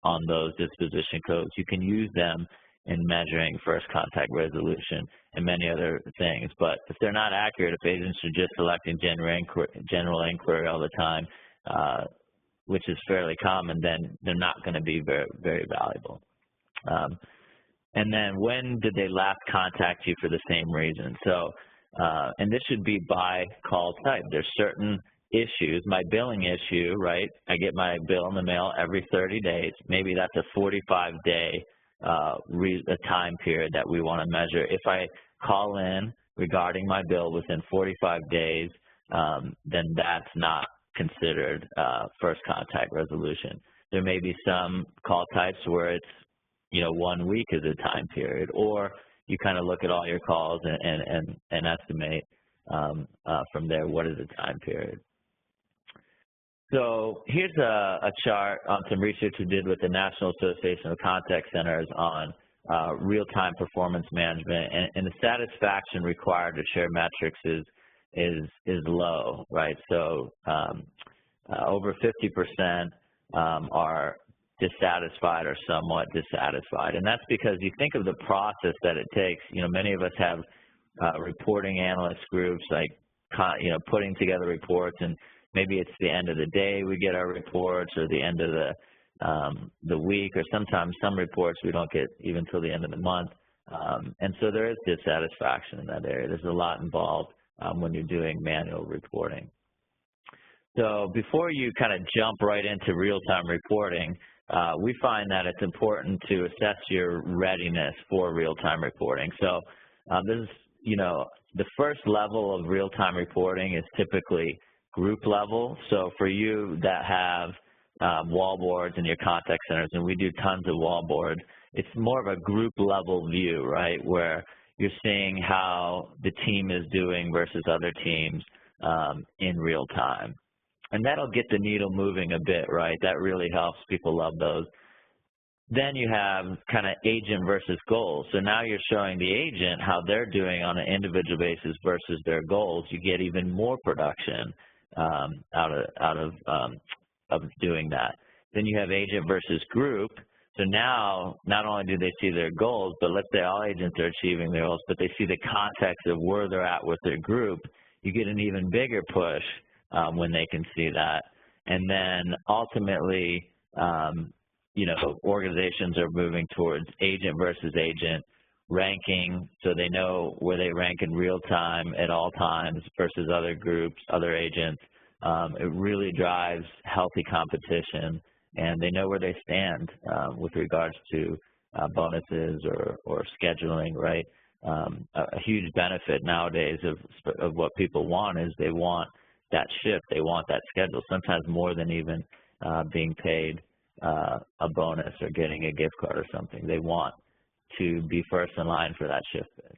Speaker 2: on those disposition codes. You can use them in measuring first contact resolution and many other things. But if they're not accurate, if agents are just selecting general inquiry all the time, which is fairly common, then they're not going to be very, very valuable. And then when did they last contact you for the same reason? So, and this should be by call type. There's certain issues, my billing issue, right? I get my bill in the mail every 30 days. Maybe that's a 45-day time period that we want to measure. If I call in regarding my bill within 45 days, then that's not considered first contact resolution. There may be some call types where it's, you know, 1 week is a time period, or you kind of look at all your calls and estimate from there what is the time period. So here's a chart on some research we did with the National Association of Contact Centers on real-time performance management, and the satisfaction required to share metrics is low, right? So over 50% are dissatisfied or somewhat dissatisfied, and that's because you think of the process that it takes. You know, many of us have reporting analyst groups, like, you know, putting together reports, and maybe it's the end of the day we get our reports, or the end of the week, or sometimes some reports we don't get even till the end of the month. And so there is dissatisfaction in that area. There's a lot involved when you're doing manual reporting. So before you kind of jump right into real-time reporting, we find that it's important to assess your readiness for real-time reporting. So this is, you know, the first level of real-time reporting is typically group level. So for you that have wall boards in your contact centers, and we do tons of wall boards. It's more of a group level view, right, where you're seeing how the team is doing versus other teams in real time. And that'll get the needle moving a bit, right? That really helps. People love those. Then you have kind of agent versus goals. So now you're showing the agent how they're doing on an individual basis versus their goals. You get even more production out of doing that. Then you have agent versus group. So now, not only do they see their goals, but let's say all agents are achieving their goals, but they see the context of where they're at with their group. You get an even bigger push when they can see that. And then ultimately, you know, organizations are moving towards agent versus agent ranking, so they know where they rank in real time at all times versus other groups, other agents. It really drives healthy competition, and they know where they stand with regards to bonuses or scheduling, right? A huge benefit nowadays of what people want is they want that shift, they want that schedule, sometimes more than even being paid a bonus or getting a gift card or something. They want to be first in line for that shift bid.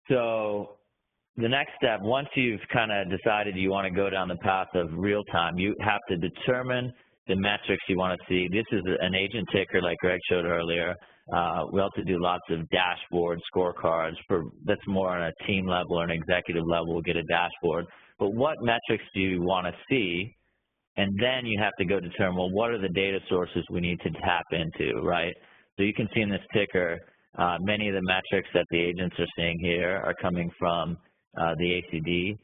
Speaker 2: So the next step, once you've kind of decided you want to go down the path of real time, you have to determine the metrics you want to see. This is an agent ticker like Greg showed earlier. We also do lots of dashboard scorecards. That's more on a team level or an executive level. We'll get a dashboard. But what metrics do you want to see? And then you have to go determine, well, what are the data sources we need to tap into, right? So you can see in this ticker, many of the metrics that the agents are seeing here are coming from the ACD.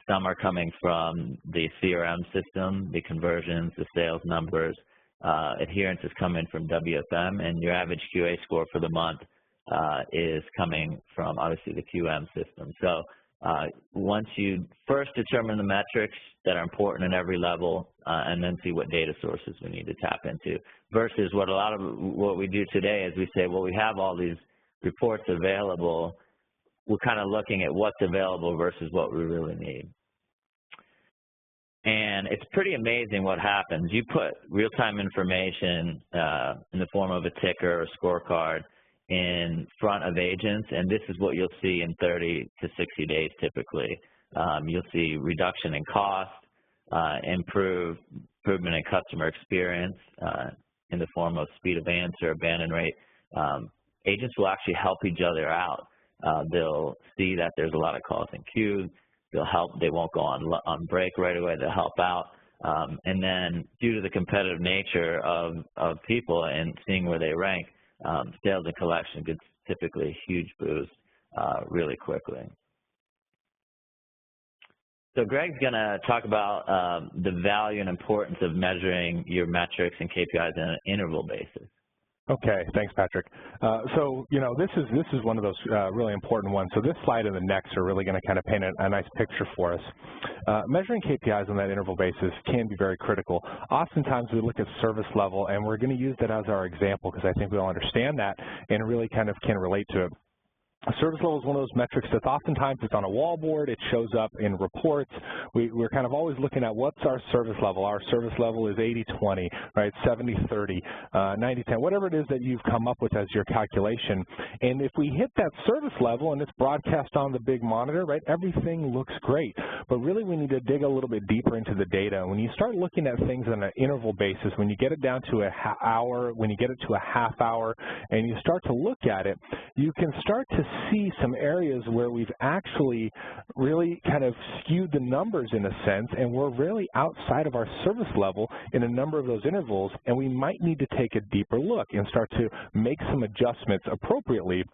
Speaker 2: Some are coming from the CRM system, the conversions, the sales numbers. Adherence is coming from WFM, and your average QA score for the month is coming from, obviously, the QM system. So once you first determine the metrics that are important in every level, and then see what data sources we need to tap into, versus what we do today is we say, well, we have all these reports available. We're kind of looking at what's available versus what we really need. And it's pretty amazing what happens. You put real-time information in the form of a ticker or scorecard in front of agents, and this is what you'll see in 30 to 60 days typically. You'll see reduction in cost, improvement in customer experience in the form of speed of answer, abandon rate. Agents will actually help each other out. They'll see that there's a lot of calls in queue. They'll help. They won't go on break right away. They'll help out. And then due to the competitive nature of people and seeing where they rank, sales and collection gets typically a huge boost really quickly. So Greg's going to talk about the value and importance of measuring your metrics and KPIs on an interval basis.
Speaker 3: Okay, thanks, Patrick. So, you know, this is one of those really important ones. So this slide and the next are really going to kind of paint a nice picture for us. Measuring KPIs on that interval basis can be very critical. Oftentimes we look at service level, and we're going to use that as our example because I think we all understand that and really kind of can relate to it. Service level is one of those metrics that oftentimes it's on a wall board, it shows up in reports. We're kind of always looking at what's our service level. Our service level is 80-20, right, 70-30, 90-10, whatever it is that you've come up with as your calculation. And if we hit that service level and it's broadcast on the big monitor, right, everything looks great. But really we need to dig a little bit deeper into the data. When you start looking at things on an interval basis, when you get it down to an hour, when you get it to a half hour, and you start to look at it, you can start to see some areas where we've actually really kind of skewed the numbers in a sense, and we're really outside of our service level in a number of those intervals, and we might need to take a deeper look and start to make some adjustments appropriately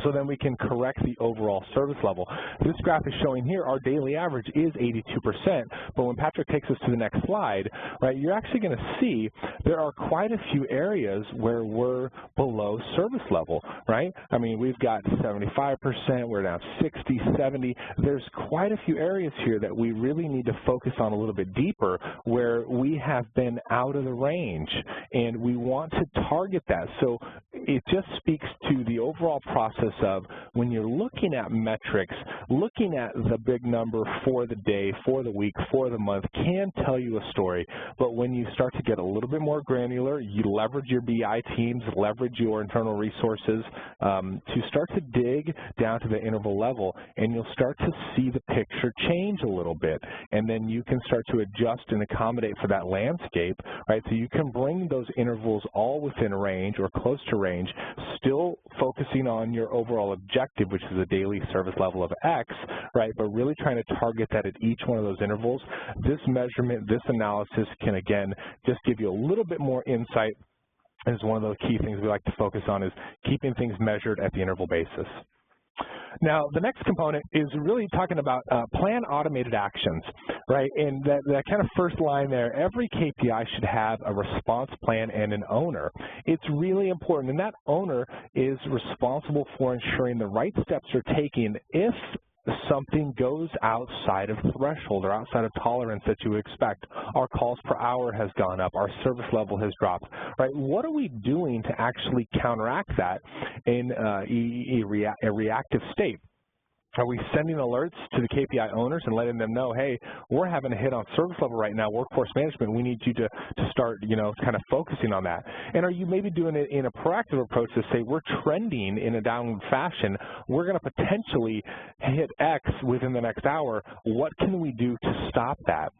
Speaker 3: so then we can correct the overall service level. This graph is showing here our daily average is 82%, but when Patrick takes us to the next slide, right, you're actually going to see there are quite a few areas where we're below service level, right? I mean, we've got 75%, we're down 60, 70. There's quite a few areas here that we really need to focus on a little bit deeper where we have been out of the range, and we want to target that. So it just speaks to the overall process analysis of when you're looking at metrics, looking at the big number for the day, for the week, for the month can tell you a story. But when you start to get a little bit more granular, you leverage your BI teams, leverage your internal resources to start to dig down to the interval level, and you'll start to see the picture change a little bit. And then you can start to adjust and accommodate for that landscape, right? So you can bring those intervals all within range or close to range, still focusing on your overall objective, which is a daily service level of X, right? But really trying to target that at each one of those intervals. This measurement, this analysis can, again, just give you a little bit more insight. Is one of the key things we like to focus on is keeping things measured at the interval basis. Now, the next component is really talking about plan automated actions, right? And that kind of first line there, every KPI should have a response plan and an owner. It's really important, and that owner is responsible for ensuring the right steps are taken if something goes outside of threshold or outside of tolerance that you would expect. Our calls per hour has gone up, our service level has dropped, right? What are we doing to actually counteract that in a reactive state? Are we sending alerts to the KPI owners and letting them know, hey, we're having a hit on service level right now, workforce management, we need you to start, kind of focusing on that? And are you maybe doing it in a proactive approach to say, we're trending in a downward fashion, we're going to potentially hit X within the next hour, what can we do to stop that?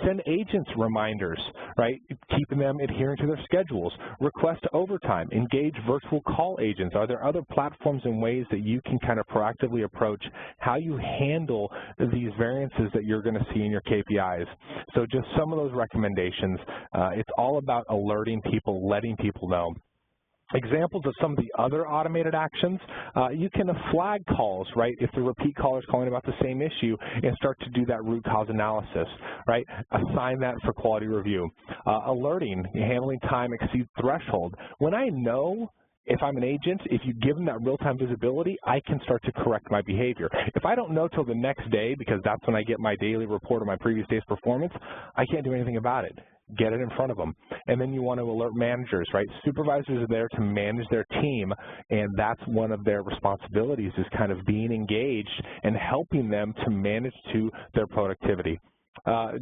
Speaker 3: Send agents reminders, right, keeping them adhering to their schedules. Request overtime. Engage virtual call agents. Are there other platforms and ways that you can kind of proactively approach how you handle these variances that you're going to see in your KPIs? So just some of those recommendations. It's all about alerting people, letting people know. Examples of some of the other automated actions, you can flag calls, right, if the repeat caller is calling about the same issue, and start to do that root cause analysis, right? Assign that for quality review. Alerting, handling time exceeds threshold. When I know, if I'm an agent, if you give them that real-time visibility, I can start to correct my behavior. If I don't know till the next day, because that's when I get my daily report of my previous day's performance, I can't do anything about it. Get it in front of them. And then you want to alert managers, right? Supervisors are there to manage their team, and that's one of their responsibilities, is kind of being engaged and helping them to manage to their productivity.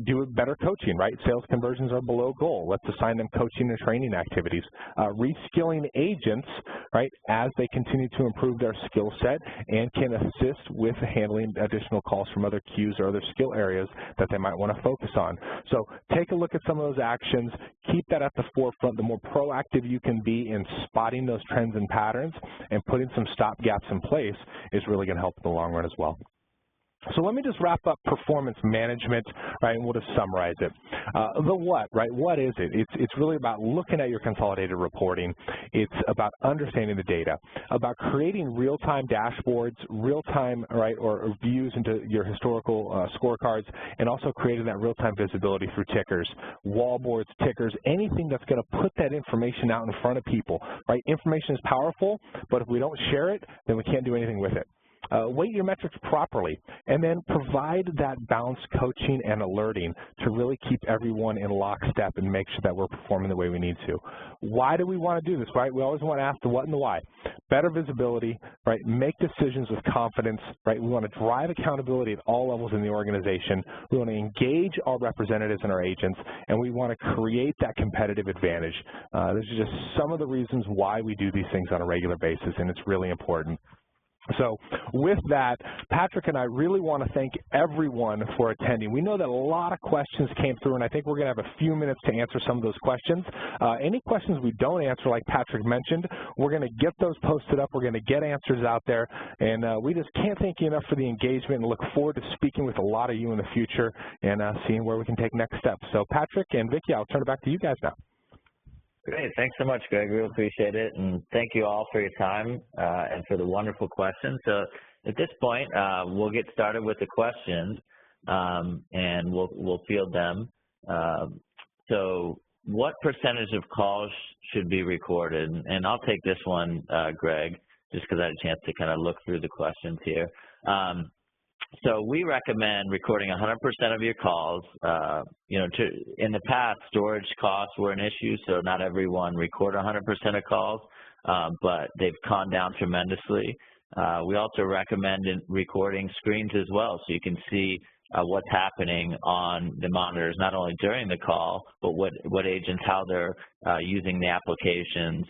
Speaker 3: Do better coaching, right? Sales conversions are below goal. Let's assign them coaching and training activities. Reskilling agents, right, as they continue to improve their skill set and can assist with handling additional calls from other queues or other skill areas that they might want to focus on. So take a look at some of those actions. Keep that at the forefront. The more proactive you can be in spotting those trends and patterns and putting some stop gaps in place is really going to help in the long run as well. So let me just wrap up performance management, right, and we'll just summarize it. The what, right, what is it? It's really about looking at your consolidated reporting. It's about understanding the data, about creating real-time dashboards, real-time, right, or views into your historical scorecards, and also creating that real-time visibility through tickers, wallboards, tickers, anything that's going to put that information out in front of people, right? Information is powerful, but if we don't share it, then we can't do anything with it. Weight your metrics properly, and then provide that balanced coaching and alerting to really keep everyone in lockstep and make sure that we're performing the way we need to. Why do we want to do this, right? We always want to ask the what and the why. Better visibility, right? Make decisions with confidence, right? We want to drive accountability at all levels in the organization. We want to engage our representatives and our agents, and we want to create that competitive advantage. These are just some of the reasons why we do these things on a regular basis, and it's really important. So with that, Patrick and I really want to thank everyone for attending. We know that a lot of questions came through, and I think we're going to have a few minutes to answer some of those questions. Any questions we don't answer, like Patrick mentioned, we're going to get those posted up. We're going to get answers out there, and we just can't thank you enough for the engagement and look forward to speaking with a lot of you in the future and seeing where we can take next steps. So Patrick and Vicki, I'll turn it back to you guys now.
Speaker 2: Great. Thanks so much, Greg. Really appreciate it. And thank you all for your time and for the wonderful questions. So at this point, we'll get started with the questions, and we'll field them. So what percentage of calls should be recorded? And I'll take this one, Greg, just because I had a chance to kind of look through the questions here. So we recommend recording 100% of your calls. In the past, storage costs were an issue, so not everyone record 100% of calls, but they've gone down tremendously. We also recommend recording screens as well, so you can see what's happening on the monitors, not only during the call, but what agents, how they're using the applications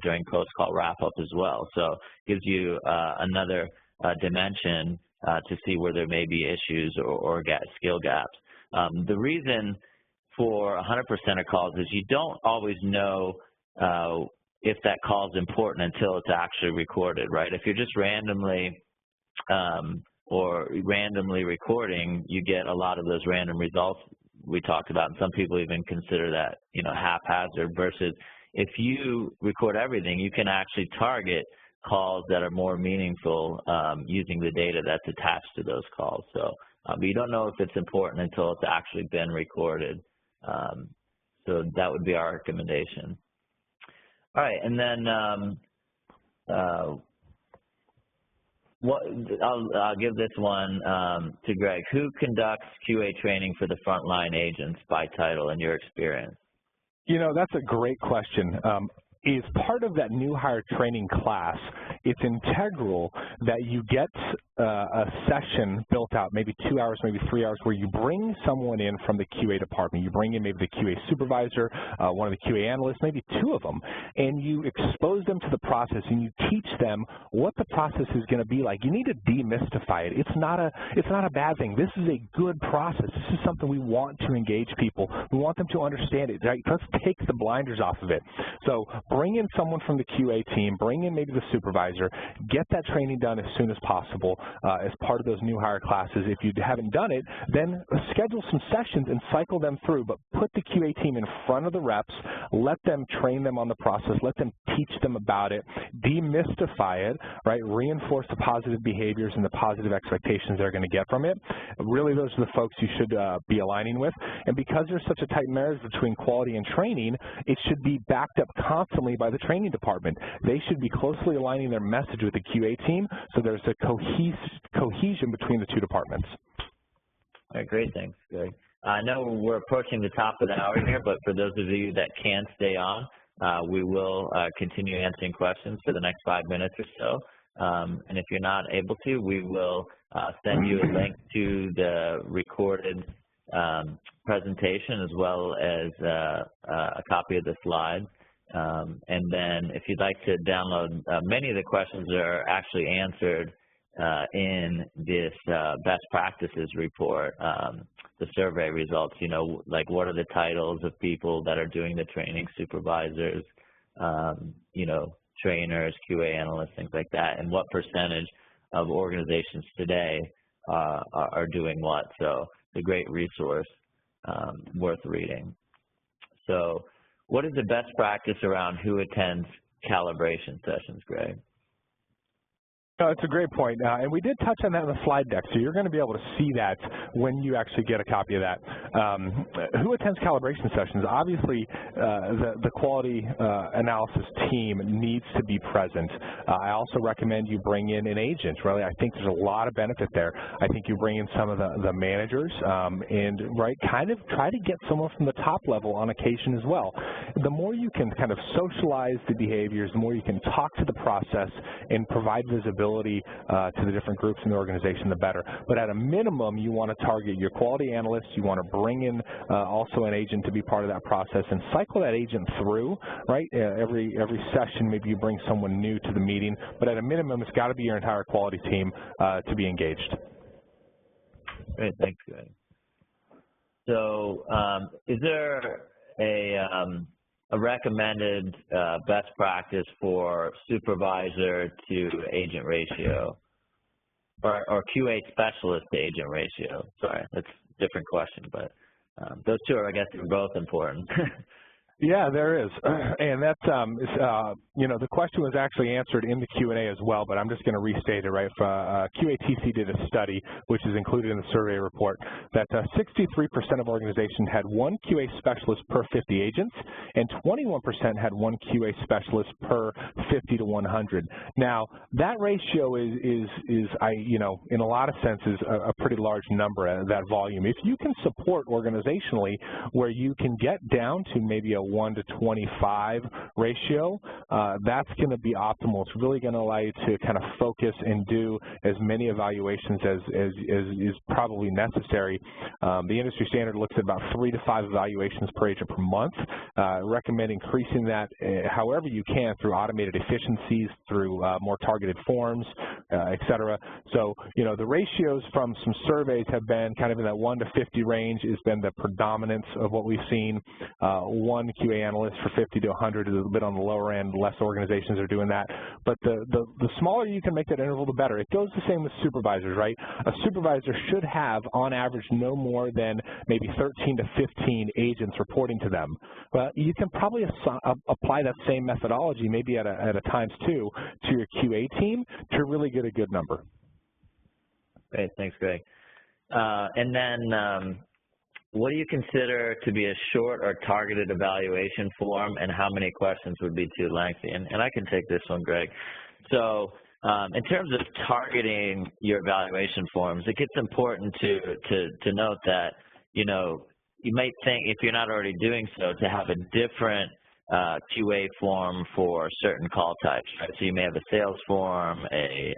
Speaker 2: during post-call wrap-up as well. So it gives you another dimension to see where there may be issues or skill gaps. The reason for 100% of calls is you don't always know if that call is important until it's actually recorded, right? If you're just randomly recording, you get a lot of those random results we talked about, and some people even consider that, you know, haphazard, versus if you record everything, you can actually target calls that are more meaningful using the data that's attached to those calls. So, but you don't know if it's important until it's actually been recorded. So that would be our recommendation. All right, and then I'll give this one to Greg. Who conducts QA training for the frontline agents by title in your experience?
Speaker 3: You know, that's a great question. Is part of that new hire training class, it's integral that you get a session built out, maybe 2 hours, maybe 3 hours, where you bring someone in from the QA department. You bring in maybe the QA supervisor, one of the QA analysts, maybe 2 of them, and you expose them to the process and you teach them what the process is going to be like. You need to demystify it. It's not a bad thing. This is a good process. This is something we want to engage people. We want them to understand it, right? Let's take the blinders off of it. So bring in someone from the QA team, bring in maybe the supervisor, get that training done as soon as possible as part of those new hire classes. If you haven't done it, then schedule some sessions and cycle them through, but put the QA team in front of the reps, let them train them on the process, let them teach them about it, demystify it, right? Reinforce the positive behaviors and the positive expectations they're going to get from it. Really, those are the folks you should be aligning with. And because there's such a tight marriage between quality and training, it should be backed up constantly by the training department. They should be closely aligning their message with the QA team so there's a cohesion between the 2 departments.
Speaker 2: All right, great, thanks, Greg. I know we're approaching the top of the hour here, but for those of you that can stay on, we will continue answering questions for the next 5 minutes or so. And if you're not able to, we will send you a link to the recorded presentation as well as a copy of the slides. And then if you'd like to download, many of the questions are actually answered in this best practices report, the survey results, you know, like what are the titles of people that are doing the training, supervisors, you know, trainers, QA analysts, things like that, and what percentage of organizations today are doing what. So it's a great resource worth reading. So what is the best practice around who attends calibration sessions, Greg?
Speaker 3: No, it's a great point, and we did touch on that in the slide deck, so you're going to be able to see that when you actually get a copy of that. Who attends calibration sessions? Obviously, the quality analysis team needs to be present. I also recommend you bring in an agent, really. I think there's a lot of benefit there. I think you bring in some of the managers and, right, kind of try to get someone from the top level on occasion as well. The more you can kind of socialize the behaviors, the more you can talk to the process and provide visibility to the different groups in the organization, the better. But at a minimum, you want to target your quality analysts. You want to bring in also an agent to be part of that process and cycle that agent through, right? Every session, maybe you bring someone new to the meeting, but at a minimum, it's got to be your entire quality team to be engaged.
Speaker 2: Great, thanks, Greg. So is there a recommended best practice for supervisor to agent ratio, or QA specialist to agent ratio? Sorry, that's a different question, but those 2 are, I guess, are both important.
Speaker 3: Yeah, there is, and that's, you know, the question was actually answered in the Q&A as well, but I'm just going to restate it, right? QATC did a study, which is included in the survey report, that 63% of organizations had 1 QA specialist per 50 agents, and 21% had 1 QA specialist per 50 to 100. Now, that ratio is you know, in a lot of senses, a pretty large number, that volume. If you can support organizationally where you can get down to maybe a 1 to 25 ratio, that's going to be optimal. It's really going to allow you to kind of focus and do as many evaluations as is probably necessary. The industry standard looks at about 3 to 5 evaluations per agent per month. Recommend increasing that however you can through automated efficiencies, through more targeted forms, et cetera. So, the ratios from some surveys have been kind of in that 1 to 50 range has been the predominance of what we've seen. One QA analyst for 50 to 100 is a bit on the lower end. Less organizations are doing that. But the smaller you can make that interval, the better. It goes the same with supervisors, right? A supervisor should have, on average, no more than maybe 13 to 15 agents reporting to them. But you can probably apply that same methodology, maybe at a times 2, to your QA team to really get a good number.
Speaker 2: Great, thanks, Greg. And then what do you consider to be a short or targeted evaluation form, and how many questions would be too lengthy? And I can take this one, Greg. So in terms of targeting your evaluation forms, it gets important to note that, you might think, if you're not already doing so, to have a different QA form for certain call types, right? So you may have a sales form, a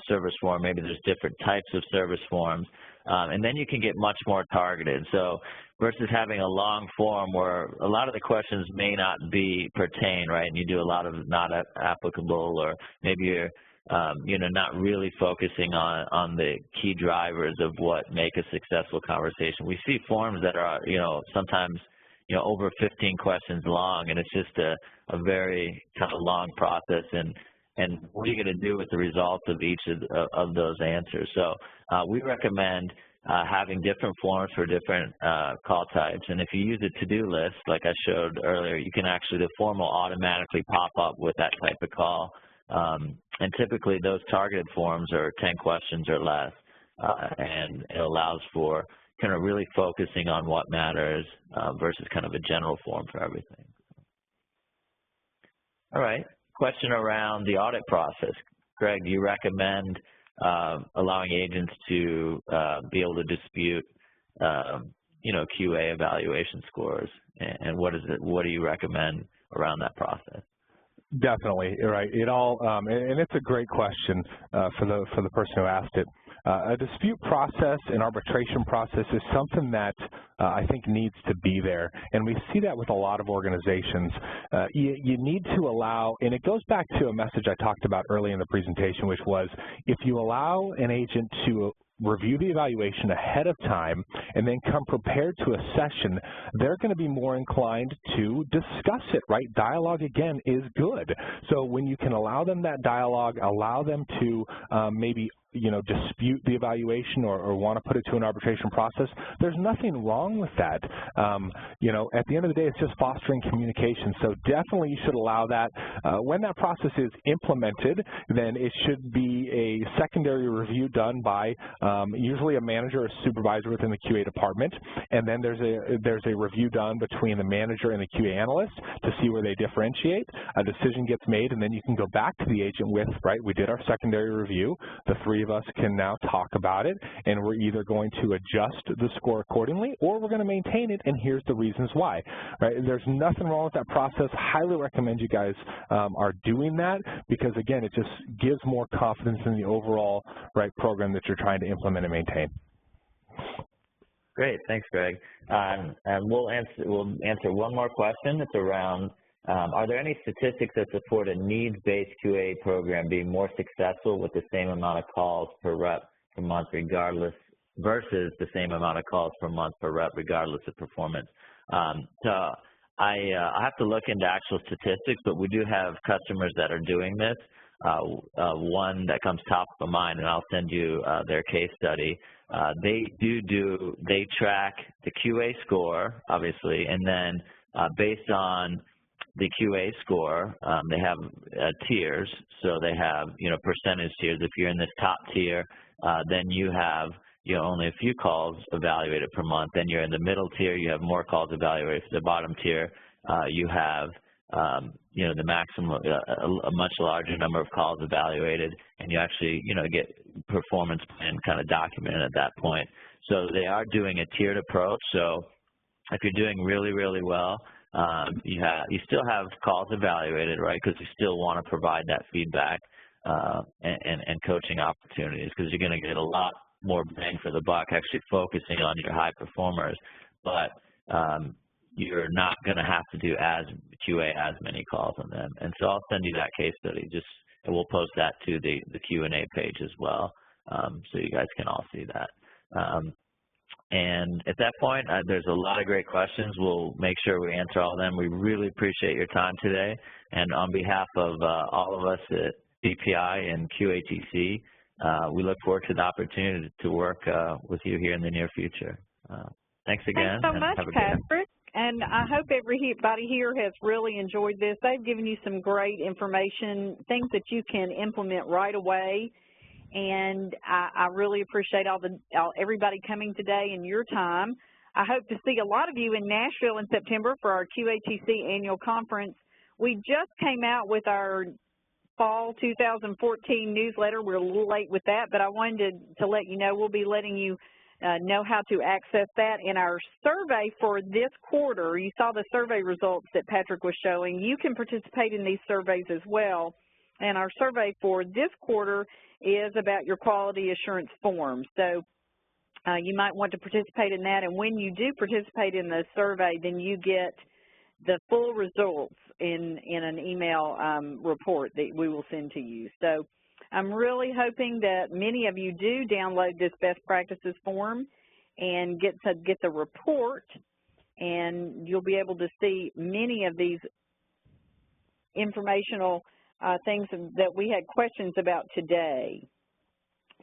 Speaker 2: service form, maybe there's different types of service forms, and then you can get much more targeted. So versus having a long form where a lot of the questions may not pertain, right, and you do a lot of not applicable, or maybe you're not really focusing on the key drivers of what make a successful conversation. We see forms that are, sometimes, over 15 questions long, and it's just a very kind of long process. And what are you going to do with the results of each of those answers? So we recommend having different forms for different call types. And if you use a to-do list, like I showed earlier, you can actually, the form will automatically pop up with that type of call. And typically those targeted forms are 10 questions or less, and it allows for kind of really focusing on what matters versus kind of a general form for everything. All right, question around the audit process. Greg, do you recommend allowing agents to be able to dispute, QA evaluation scores, and what do you recommend around that process?
Speaker 3: Definitely, right. It all, and it's a great question for the person who asked it. A dispute process, an arbitration process, is something that I think needs to be there, and we see that with a lot of organizations. You need to allow, and it goes back to a message I talked about early in the presentation, which was if you allow an agent to review the evaluation ahead of time and then come prepared to a session, they're going to be more inclined to discuss it, right? Dialogue, again, is good. So when you can allow them that dialogue, allow them to maybe dispute the evaluation or want to put it to an arbitration process, there's nothing wrong with that. At the end of the day, it's just fostering communication. So definitely you should allow that. When that process is implemented, then it should be a secondary review done by usually a manager or supervisor within the QA department, and then there's a review done between the manager and the QA analyst to see where they differentiate. A decision gets made, and then you can go back to the agent with, right, we did our secondary review. The three of us can now talk about it, and we're either going to adjust the score accordingly or we're going to maintain it, and here's the reasons why. Right? There's nothing wrong with that process. Highly recommend you guys are doing that, because again, it just gives more confidence in the overall program that you're trying to implement and maintain.
Speaker 2: Great, thanks, Greg. And we'll answer one more question. It's around, are there any statistics that support a needs-based QA program being more successful with the same amount of calls per rep per month versus the same amount of calls per month per rep regardless of performance? So I have to look into actual statistics, but we do have customers that are doing this. One that comes top of mind, and I'll send you their case study. They track the QA score, obviously, and then based on the QA score, they have tiers. So they have, percentage tiers. If you're in this top tier, then you have, only a few calls evaluated per month. Then you're in the middle tier, you have more calls evaluated. For the bottom tier, you have, the maximum, a much larger number of calls evaluated, and you actually, get performance plan kind of documented at that point. So they are doing a tiered approach. So if you're doing really, really well, you still have calls evaluated, right, because you still want to provide that feedback and coaching opportunities, because you're going to get a lot more bang for the buck actually focusing on your high performers, but you're not going to have to do QA as many calls on them. And so I'll send you that case study, and we'll post that to the Q&A page as well, so you guys can all see that. And at that point, there's a lot of great questions. We'll make sure we answer all of them. We really appreciate your time today. And on behalf of all of us at DPI and QATC, we look forward to the opportunity to work with you here in the near future. Thanks again.
Speaker 1: Thanks so much, Patrick. And I hope everybody here has really enjoyed this. They've given you some great information, things that you can implement right away. And I really appreciate everybody coming today and your time. I hope to see a lot of you in Nashville in September for our QATC annual conference. We just came out with our fall 2014 newsletter. We're a little late with that, but I wanted to let you know we'll be letting you know how to access that. In our survey for this quarter, you saw the survey results that Patrick was showing. You can participate in these surveys as well. And our survey for this quarter is about your quality assurance forms. So you might want to participate in that. And when you do participate in the survey, then you get the full results in an email report that we will send to you. So I'm really hoping that many of you do download this best practices form and get the report, and you'll be able to see many of these informational things that we had questions about today.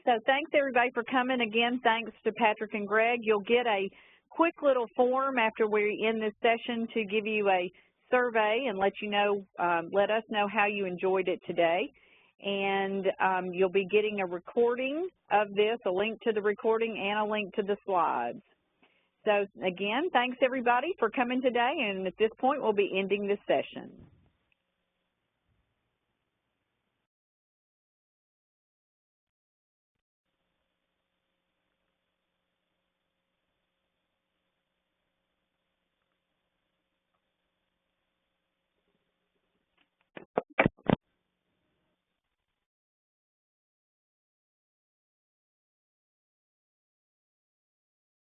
Speaker 1: So thanks everybody for coming. Again, thanks to Patrick and Greg. You'll get a quick little form after we're in this session to give you a survey and let us know how you enjoyed it today. And you'll be getting a recording of this, a link to the recording and a link to the slides. So again, thanks everybody for coming today, and at this point we'll be ending this session.